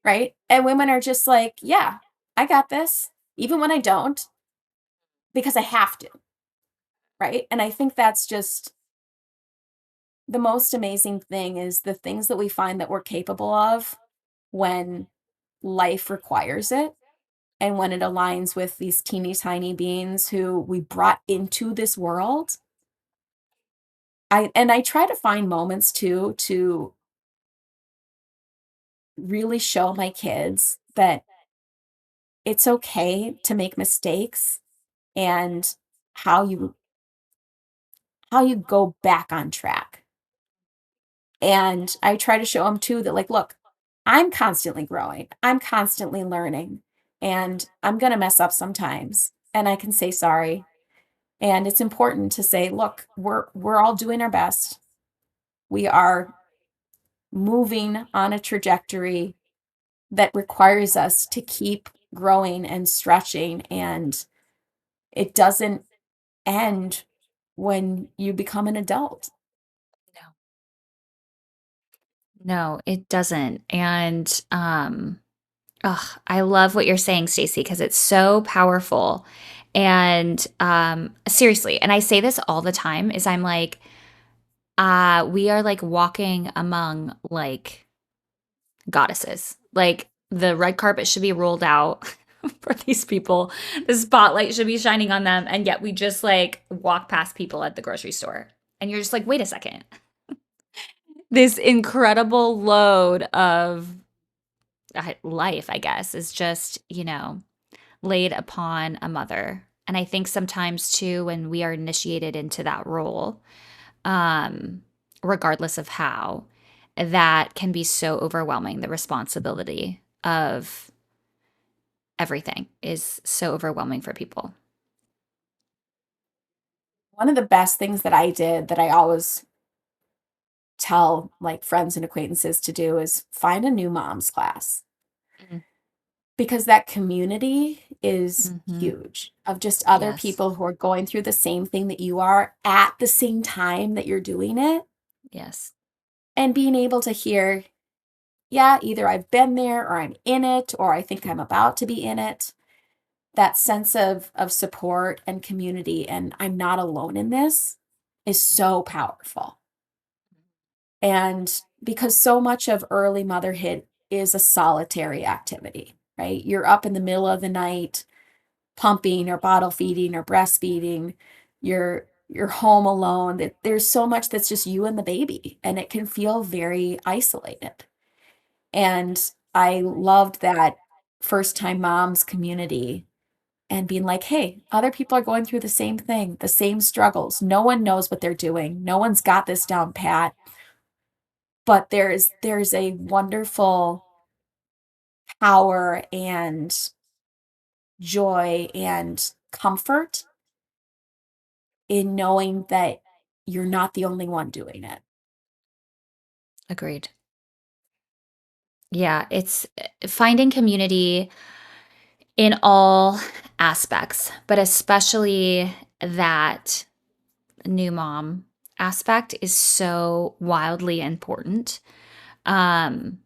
Right? And women are just like, yeah, I got this, even when I don't, because I have to. Right? And I think that's just the most amazing thing, is the things that we find that we're capable of when life requires it, and when it aligns with these teeny tiny beings who we brought into this world. I try to find moments too to really show my kids that it's okay to make mistakes, and how you go back on track. And I try to show them too that, like, look, I'm constantly growing. I'm constantly learning, and I'm going to mess up sometimes, and I can say sorry. And it's important to say, look, we're all doing our best. We are moving on a trajectory that requires us to keep growing and stretching, and it doesn't end when you become an adult. No. No, it doesn't. And I love what you're saying, Stacey, because it's so powerful. And seriously, and I say this all the time, is I'm like, we are like walking among like goddesses. Like the red carpet should be rolled out for these people. The spotlight should be shining on them. And yet we just like walk past people at the grocery store. And you're just like, wait a second. This incredible load of life, I guess, is just, laid upon a mother. And I think sometimes too, when we are initiated into that role, um, regardless of how, that can be so overwhelming. The responsibility of everything is so overwhelming for people. One of the best things that I did, that I always tell like friends and acquaintances to do, is find a new mom's class, Mm. because that community is Mhm. huge, of just other Yes. people who are going through the same thing that you are at the same time that you're doing it, Yes. and being able to hear, yeah, either I've been there, or I'm in it, or I think I'm about to be in it. That sense of support and community, and I'm not alone in this, is so powerful. And because so much of early motherhood is a solitary activity, right? You're up in the middle of the night pumping or bottle feeding or breastfeeding. You're home alone. That there's so much that's just you and the baby, and it can feel very isolated. And I loved that first time moms community, and being like, hey, other people are going through the same thing, the same struggles. No one knows what they're doing. No one's got this down pat, but there's a wonderful power and joy and comfort in knowing that you're not the only one doing it. Agreed. Yeah, it's finding community in all aspects, but especially that new mom aspect is so wildly important. Um,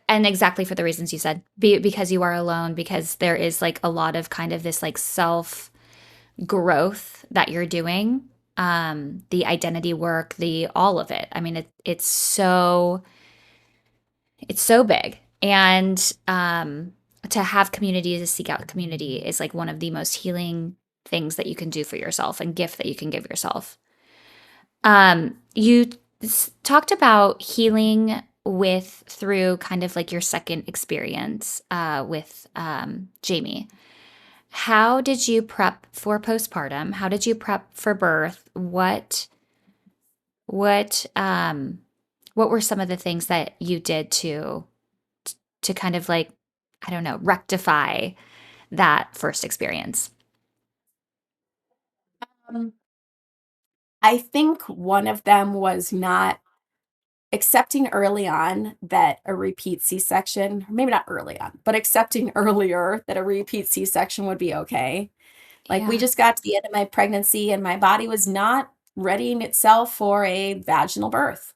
and exactly for the reasons you said, because you are alone, because there is like a lot of kind of this like self growth that you're doing, the identity work, the all of it. I mean, it's so big. And to have community, to seek out community, is like one of the most healing things that you can do for yourself, and gift that you can give yourself. You talked about healing with through kind of like your second experience with Jamie. How did you prep for postpartum? How did you prep for birth? What What were some of the things that you did to kind of like, I don't know, rectify that first experience? Um, I think one of them was not accepting early on that a repeat C-section, maybe not early on, but accepting earlier that a repeat C-section would be okay. Like, we Yeah. just got to the end of my pregnancy and my body was not readying itself for a vaginal birth.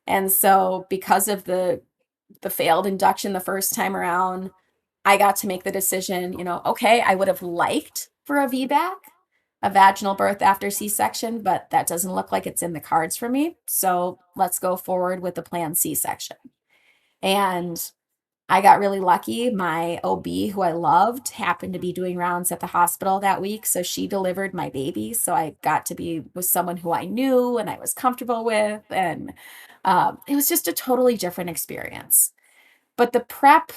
And so because of the failed induction the first time around, I got to make the decision, okay, I would have liked for a VBAC, a vaginal birth after C-section, but that doesn't look like it's in the cards for me. So let's go forward with the planned C-section. And I got really lucky. My OB, who I loved, happened to be doing rounds at the hospital that week. So she delivered my baby. So I got to be with someone who I knew and I was comfortable with. And it was just a totally different experience. But the prep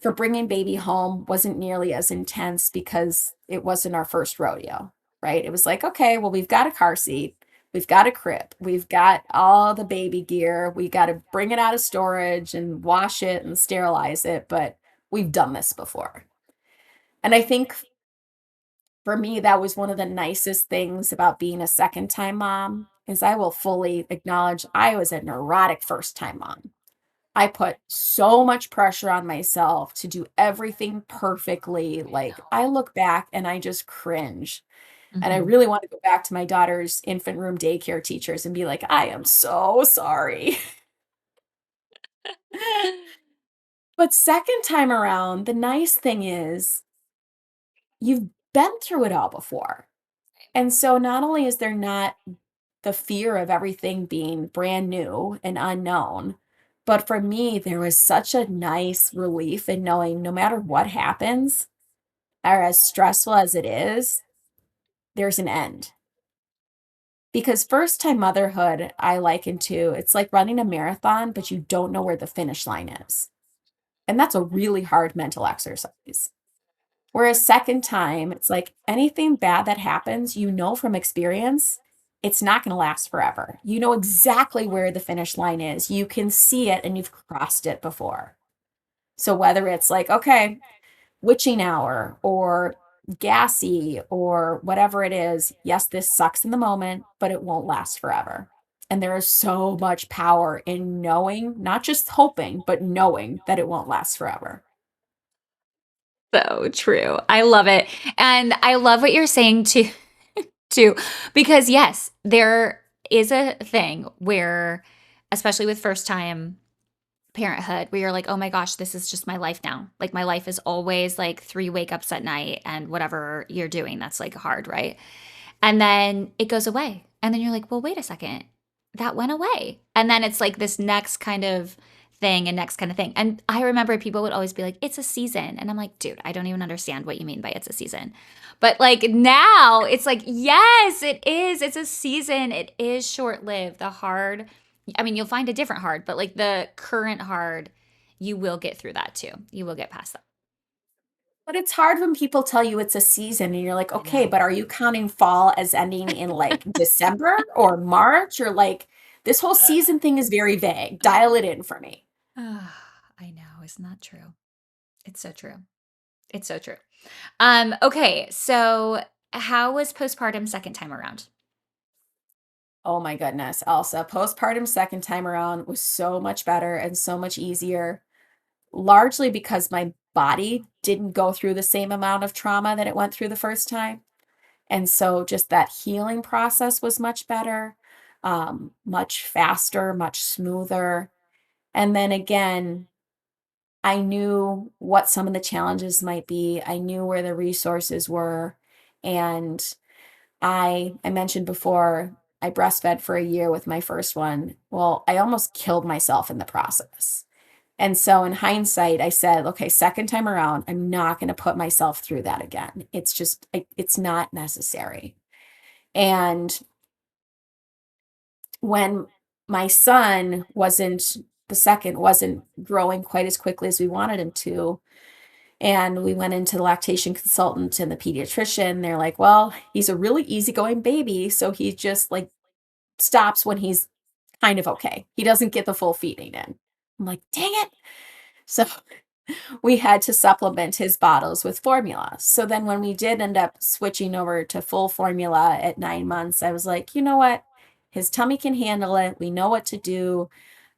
for bringing baby home wasn't nearly as intense because it wasn't our first rodeo, right? It was like, okay, well, we've got a car seat, we've got a crib, we've got all the baby gear, we got to bring it out of storage and wash it and sterilize it, but we've done this before. And I think for me, that was one of the nicest things about being a second time mom is I will fully acknowledge I was a neurotic first time mom. I put so much pressure on myself to do everything perfectly. I Like, know. I look back and I just cringe. And I Mhm. really want to go back to my daughter's infant room daycare teachers and be like, I am so sorry. But second time around, the nice thing is you've been through it all before. And so not only is there not the fear of everything being brand new and unknown, but for me, there was such a nice relief in knowing no matter what happens, or as stressful as it is, there's an end. Because first time motherhood, I liken to it's like running a marathon, but you don't know where the finish line is. And that's a really hard mental exercise. Whereas second time, it's like anything bad that happens, you know from experience, it's not going to last forever. You know exactly where the finish line is. You can see it and you've crossed it before. So whether it's like, okay, witching hour or gassy or whatever it is, yes, this sucks in the moment, but it won't last forever. And there is so much power in knowing, not just hoping, but knowing that it won't last forever. So true. I love it. And I love what you're saying too, because yes, there is a thing where, especially with first time parenthood, where you're like, oh my gosh, this is just my life now. Like my life is always like 3 wake ups at night and whatever you're doing, that's like hard, right? And then it goes away. And then you're like, well, wait a second. That went away. And then it's like this next kind of thing and next kind of thing. And I remember people would always be like, it's a season. And I'm like, dude, I don't even understand what you mean by it's a season. But like now it's like, yes, it is. It's a season. It is short lived. The hard, I mean, you'll find a different hard, but like the current hard, you will get through that too. You will get past that. But it's hard when people tell you it's a season and you're like, I okay, know. but are you counting fall as ending in like December or March or like this whole season thing is very vague. Dial it in for me. I know. Isn't that true? It's so true. It's so true. Okay, so how was postpartum second time around? Oh my goodness, Elsa. Postpartum second time around was so much better and so much easier, largely because my body didn't go through the same amount of trauma that it went through the first time. And so just that healing process was much better, much faster, much smoother. And then again, I knew what some of the challenges might be. I knew where the resources were. And I mentioned before, I breastfed for a year with my first one. Well, I almost killed myself in the process. And so in hindsight, I said, okay, second time around, I'm not going to put myself through that again. It's just, it's not necessary. And when my son wasn't, the second wasn't growing quite as quickly as we wanted him to, and we went into the lactation consultant and the pediatrician, they're like, well, he's a really easygoing baby. So he just like stops when he's kind of okay. He doesn't get the full feeding in. I'm like, dang it. So we had to supplement his bottles with formula. So then when we did end up switching over to full formula at 9 months, I was like, you know what? His tummy can handle it. We know what to do.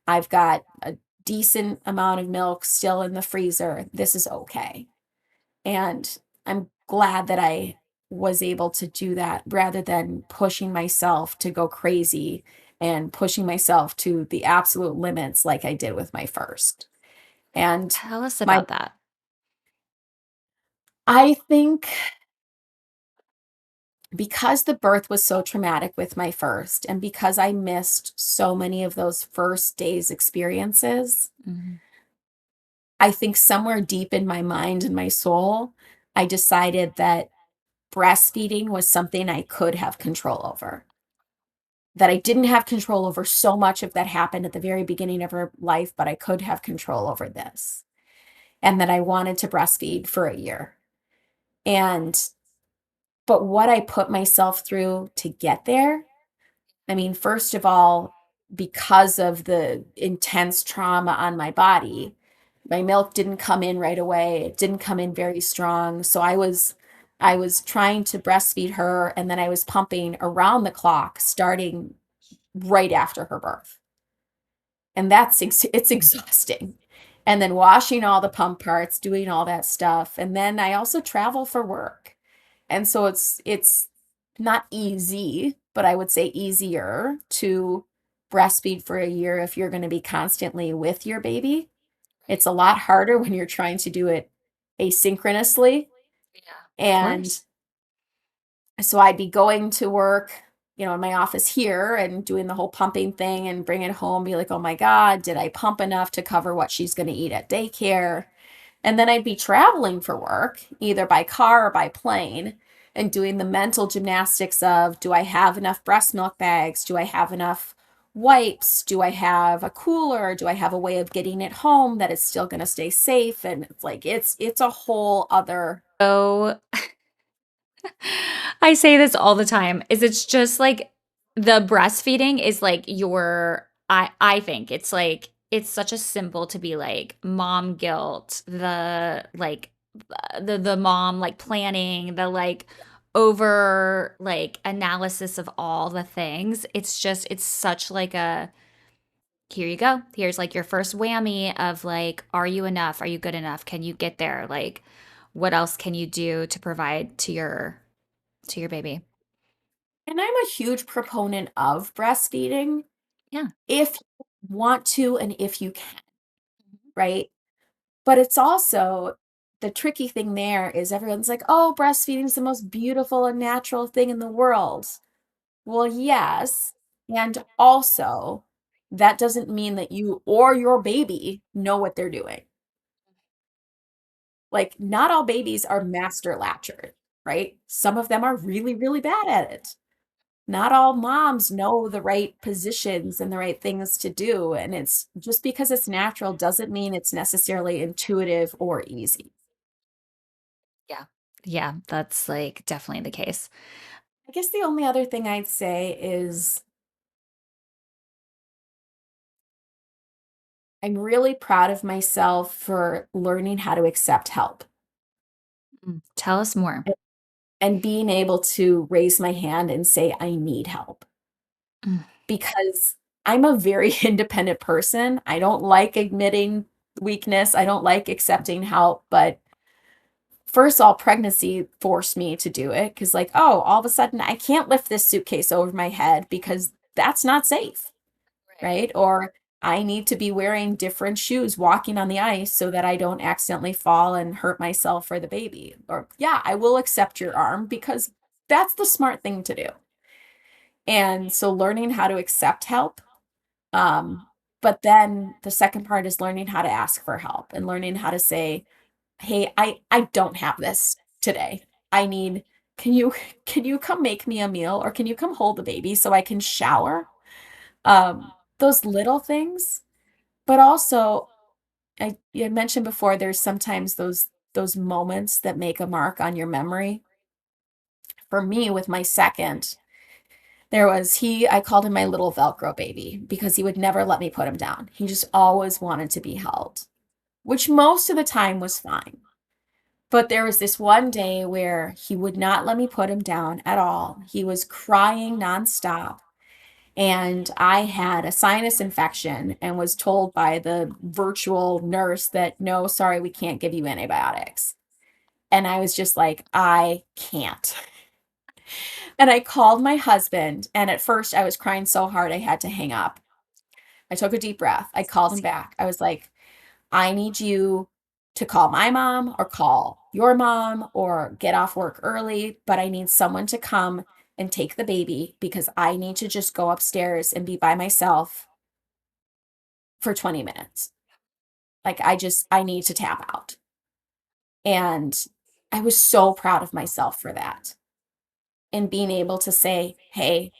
I've got a decent amount of milk still in the freezer. This is okay. And I'm glad that I was able to do that rather than pushing myself to go crazy and pushing myself to the absolute limits like I did with my first. And Tell us my about that. I think because the birth was so traumatic with my first and because I missed so many of those first days experiences, Mhm. I think somewhere deep in my mind and my soul, I decided that breastfeeding was something I could have control over. That I didn't have control over so much of that happened at the very beginning of her life, but I could have control over this. And that I wanted to breastfeed for a year. And but what I put myself through to get there, I mean, first of all, because of the intense trauma on my body, my milk didn't come in right away. It didn't come in very strong. So I was trying to breastfeed her and then I was pumping around the clock starting right after her birth. And it's exhausting. And then washing all the pump parts, doing all that stuff. And then I also travel for work. And so it's not easy, but I would say easier to breastfeed for a year if you're going to be constantly with your baby. It's Right. a lot harder when you're trying to do it asynchronously. Yeah, of And course. so I'd be going to work, in my office here and doing the whole pumping thing and bring it home, be like, oh my God, did I pump enough to cover what she's going to eat at daycare? And then I'd be traveling for work, either by car or by plane, and doing the mental gymnastics of, do I have enough breast milk bags? Do I have enough wipes? Do I have a cooler? Do I have a way of getting it home that is still going to stay safe? And it's like it's a whole other. So I say this all the time, is it's just like the breastfeeding is like I think it's like it's such a simple to be like mom guilt, the mom like planning, the like over like analysis of all the things. It's such like a here you go. Here's like your first whammy of like, are you enough? Are you good enough? Can you get there? Like, what else can you do to provide to your baby? And I'm a huge proponent of breastfeeding Yeah. if you want to and if you can, right? But it's also the tricky thing there is everyone's like, "Oh, breastfeeding is the most beautiful and natural thing in the world." Well, yes, and also that doesn't mean that you or your baby know what they're doing. Like, not all babies are master latchers, right? Some of them are really, really bad at it. Not all moms know the right positions and the right things to do, and it's just because it's natural doesn't mean it's necessarily intuitive or easy. Yeah. Yeah, that's like definitely the case. I guess the only other thing I'd say is I'm really proud of myself for learning how to accept help Tell us more. a- and being able to raise my hand and say, I need help Mm. because I'm a very independent person. I don't like admitting weakness, I don't like accepting help, but first of all, pregnancy forced me to do it because, like, oh, all of a sudden I can't lift this suitcase over my head because that's not safe. Right. Right? Or I need to be wearing different shoes walking on the ice so that I don't accidentally fall and hurt myself or the baby. Or, yeah, I will accept your arm because that's the smart thing to do. And so learning how to accept help. Um, but then the second part is learning how to ask for help and learning how to say, hey, I don't have this today. I need, can you can you come make me a meal or can you come hold the baby so I can shower? Those little things. But also, I you had mentioned before, there's sometimes those moments that make a mark on your memory. For me, with my second, I called him my little Velcro baby because he would never let me put him down. He just always wanted to be held, which most of the time was fine. But there was this one day where he would not let me put him down at all. He was crying nonstop. And I had a sinus infection and was told by the virtual nurse that, no, sorry, we can't give you antibiotics. And I was just like, I can't. And I called my husband. And at first, I was crying so hard I had to hang up. I took a deep breath. I called him back. I was like, I need you to call my mom or call your mom or get off work early, but I need someone to come and take the baby because I need to just go upstairs and be by myself for 20 minutes. Like I need to tap out. And I was so proud of myself for that. And being able to say, hey,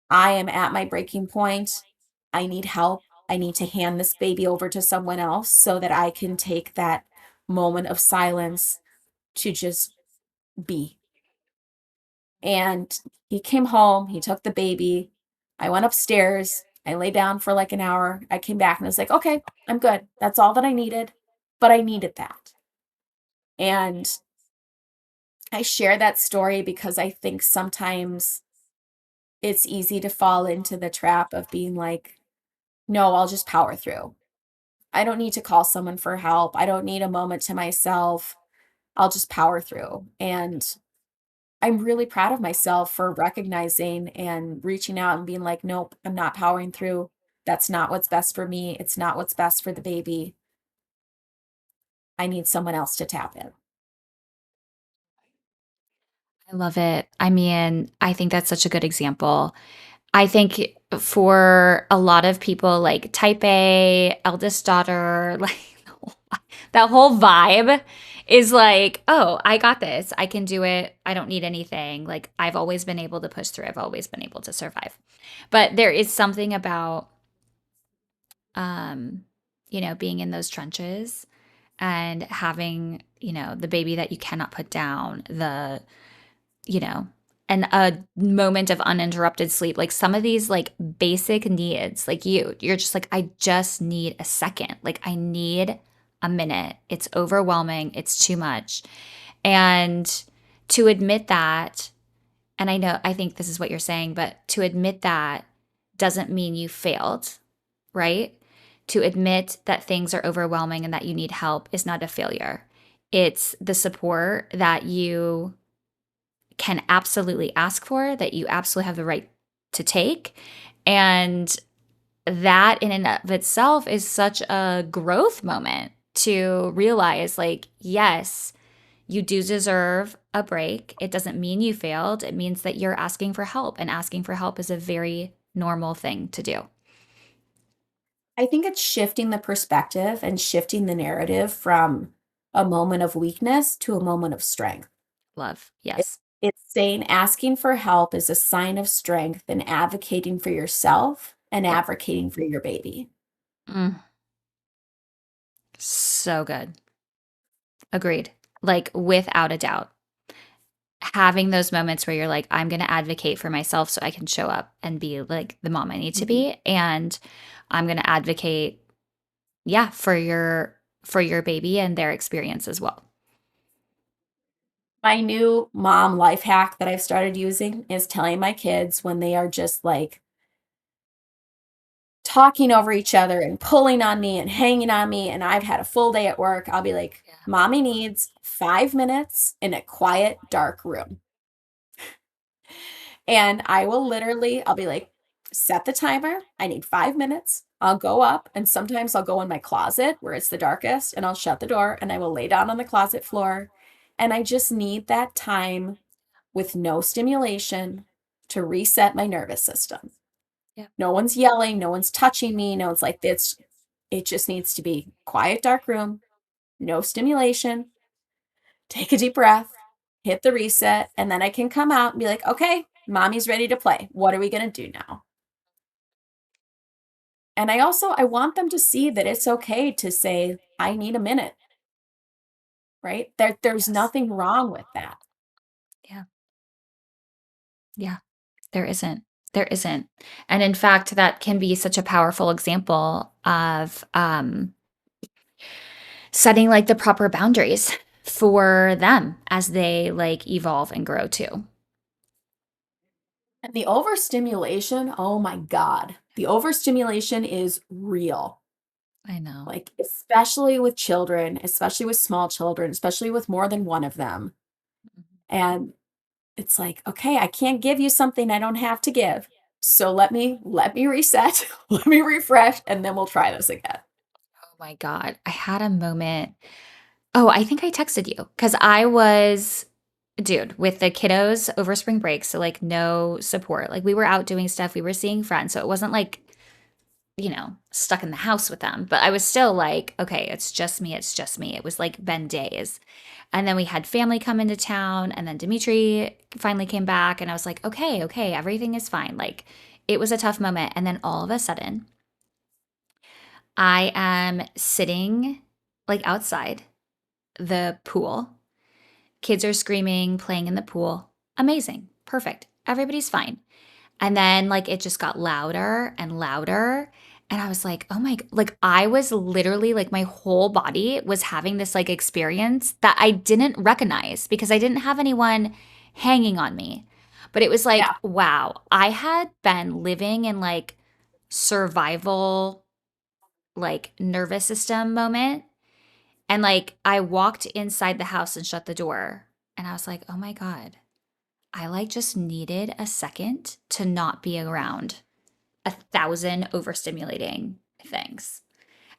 I am at my breaking point. I need help. I need to hand this baby over to someone else so that I can take that moment of silence to just be. And he came home, he took the baby. I went upstairs. I lay down for like an hour. I came back and I was like, okay, I'm good. That's all that I needed. But I needed that. And I share that story because I think sometimes it's easy to fall into the trap of being like, no, I'll just power through. I don't need to call someone for help. I don't need a moment to myself. I'll just power through. And I'm really proud of myself for recognizing and reaching out and being like, nope, I'm not powering through. That's not what's best for me. It's not what's best for the baby. I need someone else to tap in. I love it. I mean, I think that's such a good example. I think for a lot of people, like type A, eldest daughter, like that whole vibe is like, oh, I got this. I can do it. I don't need anything. Like I've always been able to push through. I've always been able to survive. But there is something about, um, being in those trenches and having, the baby that you cannot put down, you know, and a moment of uninterrupted sleep. Like some of these like basic needs, like you're just like, I just need a second. Like I need a minute. It's overwhelming. It's too much. And to admit that, and I think this is what you're saying, but to admit that doesn't mean you failed, right? To admit that things are overwhelming and that you need help is not a failure. It's the support that you can absolutely ask for, that you absolutely have the right to take. And that in and of itself is such a growth moment to realize like, yes, you do deserve a break. It doesn't mean you failed. It means that you're asking for help, and asking for help is a very normal thing to do. I think it's shifting the perspective and shifting the narrative from a moment of weakness to a moment of strength. Love. It, Yes. it's saying asking for help is a sign of strength and advocating for yourself and Yep. advocating for your baby. Mm, so good. Agreed. Like without a doubt. Having those moments where you're like, I'm going to advocate for myself so I can show up and be like the mom I need to Mhm. be. And I'm going to advocate, yeah, for your baby and their experience as well. My new mom life hack that I've started using is telling my kids when they are just like talking over each other and pulling on me and hanging on me, and I've had a full day at work, I'll be like, Yeah. mommy needs 5 minutes in a quiet, dark room. And I'll be like, set the timer. I need 5 minutes. I'll go up and sometimes I'll go in my closet where it's the darkest and I'll shut the door and I will lay down on the closet floor. And I just need that time with no stimulation to reset my nervous system. Yeah. No one's yelling, no one's touching me, no one's like this. It just needs to be quiet, dark room, no stimulation. Take a deep breath, hit the reset, and then I can come out and be like, okay, mommy's ready to play. What are we going to do now? And I want them to see that it's okay to say, I need a minute, right? There's Yes. nothing wrong with that. Yeah. Yeah. There isn't. There isn't. And in fact, that can be such a powerful example of setting like the proper boundaries for them as they like evolve and grow too. And the overstimulation, oh my God, the overstimulation is real. I know. Like, especially with children, especially with small children, especially with more than one of them. And it's like, okay, I can't give you something I don't have to give. So let me reset, let me refresh, and then we'll try this again. Oh my God. I had a moment. Oh, I think I texted you because I was, dude, with the kiddos over spring break. So, like, no support. Like, we were out doing stuff, we were seeing friends. So, it wasn't like, stuck in the house with them. But I was still like, okay, it's just me. It's just me. It was like been days. And then we had family come into town. And then Dimitri finally came back. And I was like, okay, okay, everything is fine. Like, it was a tough moment. And then all of a sudden, I am sitting like outside the pool. Kids are screaming, playing in the pool. Amazing. Perfect. Everybody's fine. And then like it just got louder and louder. And I was like, oh my, like I was literally like my whole body was having this like experience that I didn't recognize because I didn't have anyone hanging on me. But it was like, Yeah. wow, I had been living in like survival, like nervous system moment. And like I walked inside the house and shut the door. And I was like, oh my God, I like just needed a second to not be around 1,000 overstimulating things.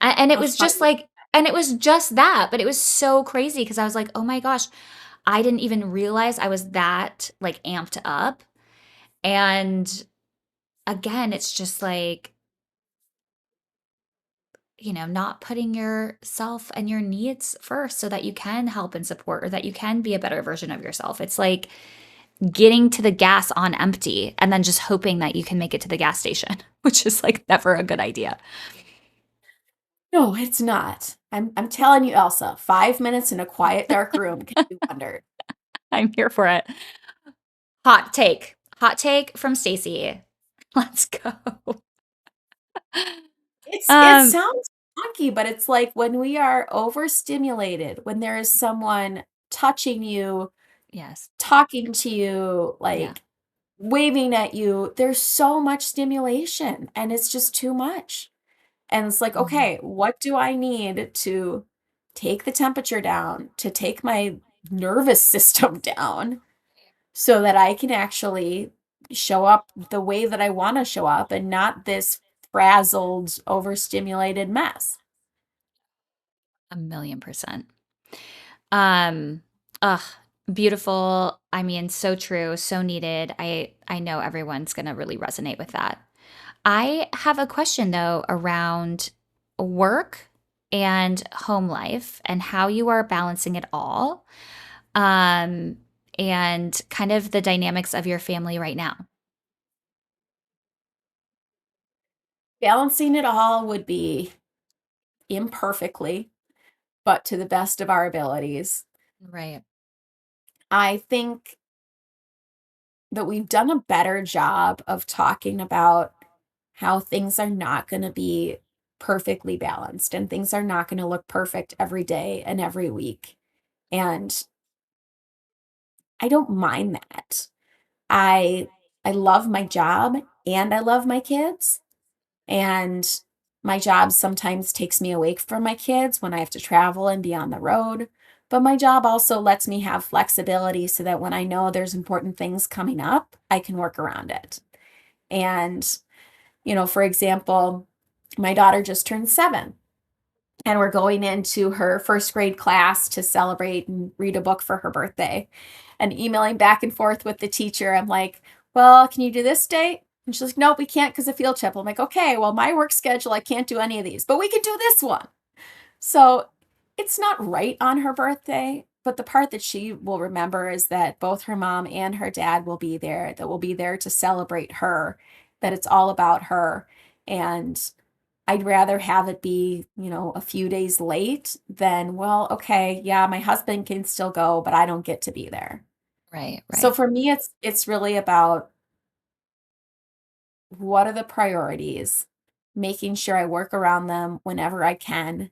And it A was just fun like, and it was just that, but it was so crazy because I was like, oh my gosh, I didn't even realize I was that like amped up. And again, it's just like, not putting yourself and your needs first so that you can help and support or that you can be a better version of yourself. It's like getting to the gas on empty and then just hoping that you can make it to the gas station, which is like never a good idea. No, it's not. I'm telling you, Elsa, 5 minutes in a quiet, dark room can do wonders. I'm here for it. Hot take. Hot take from Stacy. Let's go. It Um, sounds funky, but it's like when we are overstimulated, when there is someone touching you, yes. talking to you, Yeah. like waving at you, there's so much stimulation and it's just too much. And it's like, Mhm. okay, what do I need to take the temperature down, to take my nervous system down so that I can actually show up the way that I want to show up and not this frazzled, overstimulated mess. 1,000,000%. Um, ugh, beautiful. I mean, so true, so needed. I know everyone's gonna really resonate with that. I have a question though around work and home life and how you are balancing it all. Um, and kind of the dynamics of your family right now. Balancing it all would be imperfectly, but to the best of our abilities. Right. I think that we've done a better job of talking about how things are not going to be perfectly balanced and things are not going to look perfect every day and every week. And I don't mind that. I I love my job and I love my kids. And my job sometimes takes me away from my kids when I have to travel and be on the road. But my job also lets me have flexibility so that when I know there's important things coming up, I can work around it. And, for example, my daughter just turned 7 and we're going into her first grade class to celebrate and read a book for her birthday. And emailing back and forth with the teacher, I'm like, well, can you do this date? And she's like, nope, we can't because of field trip. I'm like, okay, well, my work schedule, I can't do any of these, but we can do this one. So it's not right on her birthday, but the part that she will remember is that both her mom and her dad will be there, that will be there to celebrate her, that it's all about her. And I'd rather have it be, a few days late than, well, okay, yeah, my husband can still go, but I don't get to be there. Right, So right. for me, it's really about what are the priorities, making sure I work around them whenever I can.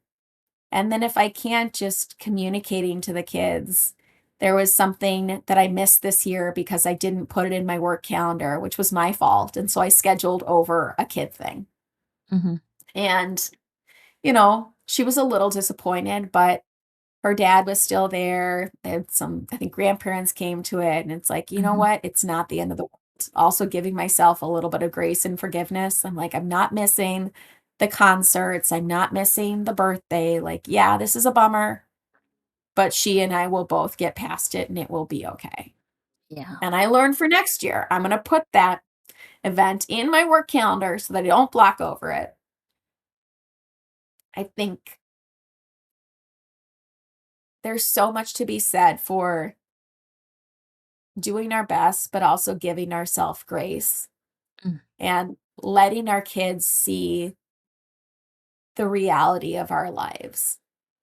And then if I can't, just communicating to the kids. There was something that I missed this year because I didn't put it in my work calendar, which was my fault. And so I scheduled over a kid thing. Mm-hmm. And, she was a little disappointed, but her dad was still there. They had some, I think grandparents came to it. And it's like, you know Mm-hmm. what? It's not the end of the world. Also giving myself a little bit of grace and forgiveness. I'm like, I'm not missing the concerts. I'm not missing the birthday. Like, yeah, this is a bummer, but she and I will both get past it and it will be okay. Yeah. And I learned for next year, I'm going to put that event in my work calendar so that I don't block over it. I think there's so much to be said for doing our best, but also giving ourselves grace Mm. and letting our kids see the reality of our lives.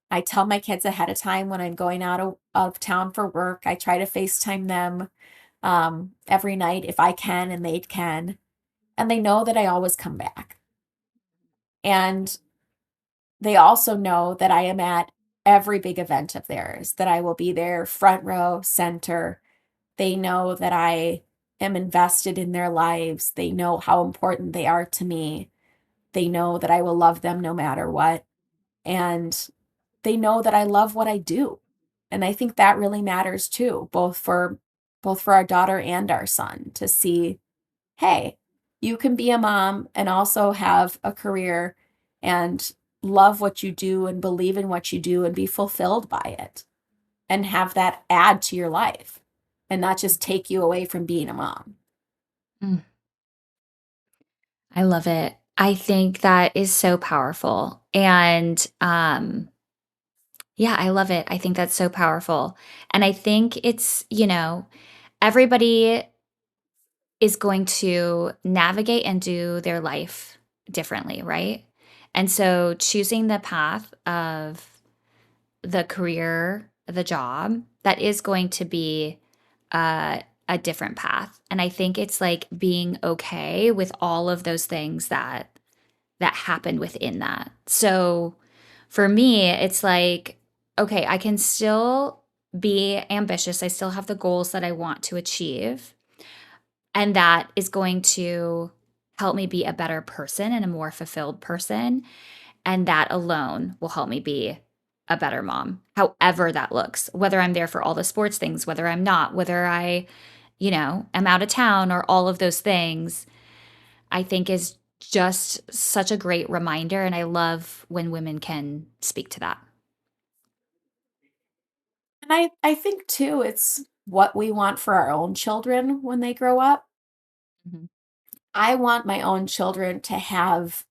I tell my kids ahead of time when I'm going out of town for work. I try to FaceTime them every night if I can and they can. And they know that I always come back. And they also know that I am at every big event of theirs, that I will be there front row, center. They know that I am invested in their lives. They know how important they are to me. They know that I will love them no matter what. And they know that I love what I do. And I think that really matters too, both for our daughter and our son to see, hey, you can be a mom and also have a career and love what you do and believe in what you do and be fulfilled by it and have that add to your life and not just take you away from being a mom. Mm. I love it. I think that is so powerful. And yeah, I love it. I think that's so powerful. And I think it's, everybody is going to navigate and do their life differently, right? And so choosing the path of the career, the job, that is going to be a different path. And I think it's like being okay with all of those things that happen within that. So for me, it's like, okay, I can still be ambitious. I still have the goals that I want to achieve. And that is going to help me be a better person and a more fulfilled person. And that alone will help me be a better mom, however that looks, whether I'm there for all the sports things, whether I'm not, whether I, am out of town or all of those things, I think is just such a great reminder. And I love when women can speak to that. And I think too, it's what we want for our own children when they grow up. Mhm. I want my own children to have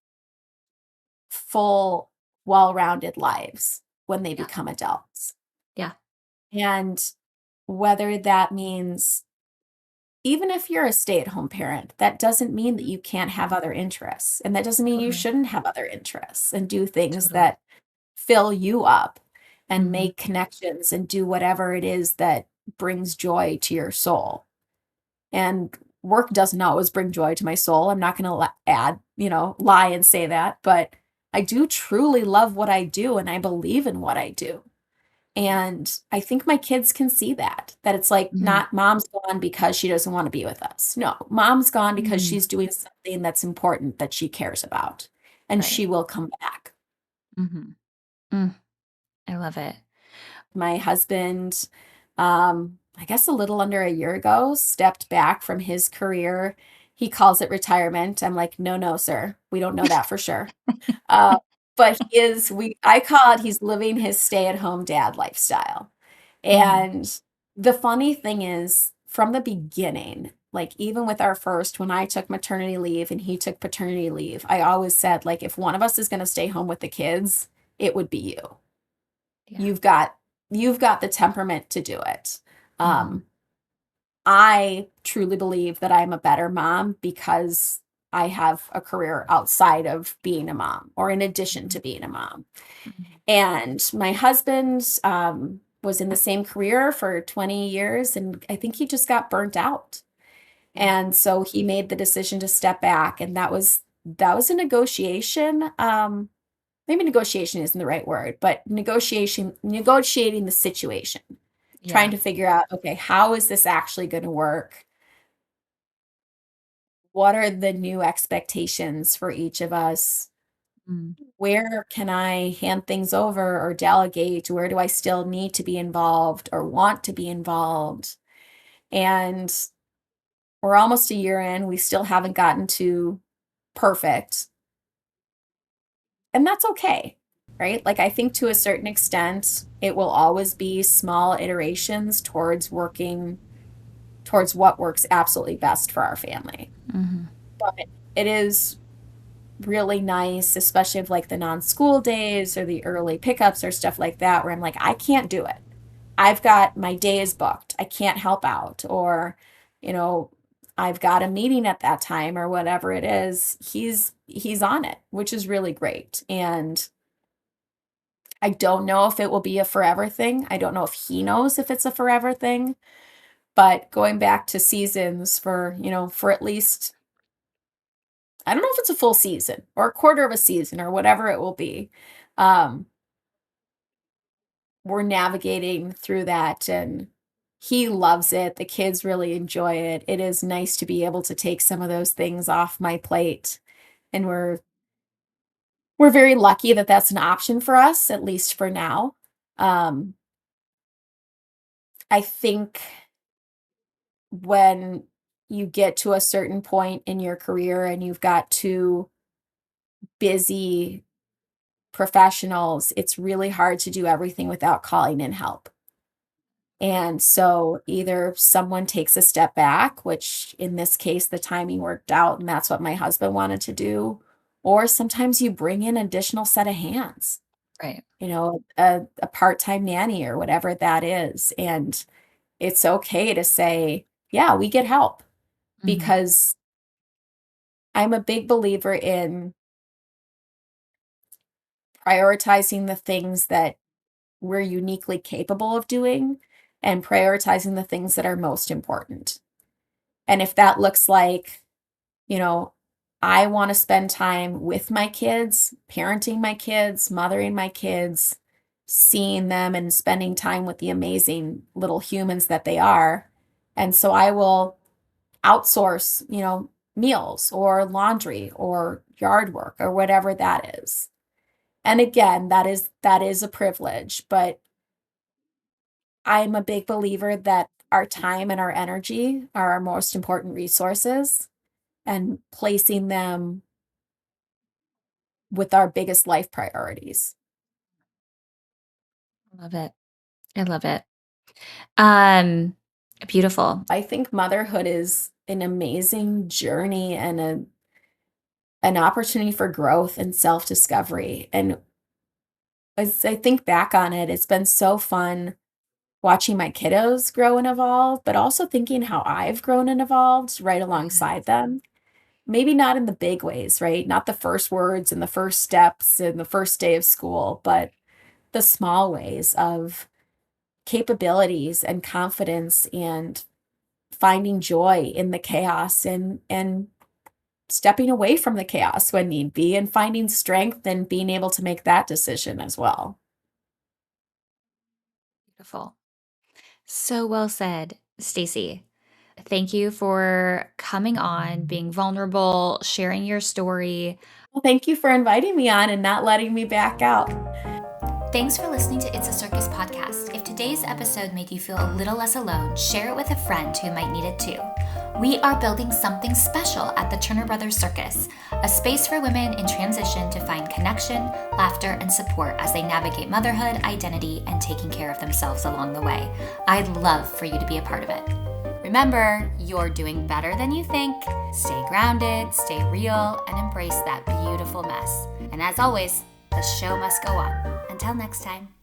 full, well-rounded lives when they Yeah. become adults. Yeah. And whether that means, even if you're a stay-at-home parent, that doesn't mean that you can't have other interests. And that doesn't mean you Totally. shouldn't have other interests and do things Totally. that fill you up and Hmm. make connections and do whatever it is that brings joy to your soul. And work doesn't always bring joy to my soul. I'm not going to lie and say that, but I do truly love what I do and I believe in what I do. And I think my kids can see that it's like Hmm. not mom's gone because she doesn't want to be with us. No, mom's gone because Hmm. she's doing something that's important that she cares about and Right. she will come back. Hmm. Mm. I love it. My husband, I guess a little under a year ago, stepped back from his career. He calls it retirement. I'm like, no, no, sir. We don't know that for sure. Uh, but I call it, he's living his stay-at-home dad lifestyle. Hmm. And the funny thing is, from the beginning, like even with our first, when I took maternity leave and he took paternity leave, I always said, like, if one of us is going to stay home with the kids, it would be you. Yeah. You've got the temperament to do it. Hmm. Um, I truly believe that I'm a better mom because I have a career outside of being a mom or in addition to being a mom. Hmm. And my husband was in the same career for 20 years, and I think he just got burnt out. And so he made the decision to step back, and that was a negotiation. Maybe negotiation isn't the right word, but negotiating the situation, trying Yeah. to figure out, okay, how is this actually going to work? What are the new expectations for each of us? Mm. Where can I hand things over or delegate? Where do I still need to be involved or want to be involved? And we're almost a year in, we still haven't gotten to perfect, and that's okay, right? Like, I think to a certain extent, it will always be small iterations towards working towards what works absolutely best for our family. Hmm. But it is really nice, especially of like the non-school days or the early pickups or stuff like that, where I'm like, I can't do it. I've got my day is booked. I can't help out. Or, you know, I've got a meeting at that time or whatever it is. He's on it, which is really great. And I don't know if it will be a forever thing. I don't know if he knows if it's a forever thing. But going back to seasons for at least, I don't know if it's a full season or a quarter of a season or whatever it will be. Um, we're navigating through that, and he loves it. The kids really enjoy it. It is nice to be able to take some of those things off my plate, and we're very lucky that that's an option for us, at least for now. Um, I think when you get to a certain point in your career and you've got two busy professionals, it's really hard to do everything without calling in help. And so either someone takes a step back, which in this case, the timing worked out, and that's what my husband wanted to do, or sometimes you bring in an additional set of hands, Right. a part-time nanny or whatever that is. And it's okay to say, yeah, we get help, Hmm. because I'm a big believer in prioritizing the things that we're uniquely capable of doing and prioritizing the things that are most important. And if that looks like, you know, I want to spend time with my kids, parenting my kids, mothering my kids, seeing them and spending time with the amazing little humans that they are. And so I will outsource, meals or laundry or yard work or whatever that is. And again, that is a privilege, but I'm a big believer that our time and our energy are our most important resources, and placing them with our biggest life priorities. Love it. I love it. Um, Beautiful. I think motherhood is an amazing journey and an opportunity for growth and self-discovery. And as I think back on it, it's been so fun watching my kiddos grow and evolve, but also thinking how I've grown and evolved right alongside Yes. them. Maybe not in the big ways, right? Not the first words and the first steps and the first day of school, but the small ways of capabilities and confidence and finding joy in the chaos, and stepping away from the chaos when need be, and finding strength and being able to make that decision as well. Beautiful. So well said, Stacy. Thank you for coming on, being vulnerable, sharing your story. Well, thank you for inviting me on and not letting me back out. Thanks for listening to It's a Circus podcast. If today's episode made you feel a little less alone, share it with a friend who might need it too. We are building something special at the Turner Brothers Circus, a space for women in transition to find connection, laughter, and support as they navigate motherhood, identity, and taking care of themselves along the way. I'd love for you to be a part of it. Remember, you're doing better than you think. Stay grounded, stay real, and embrace that beautiful mess. And as always, the show must go on. Until next time.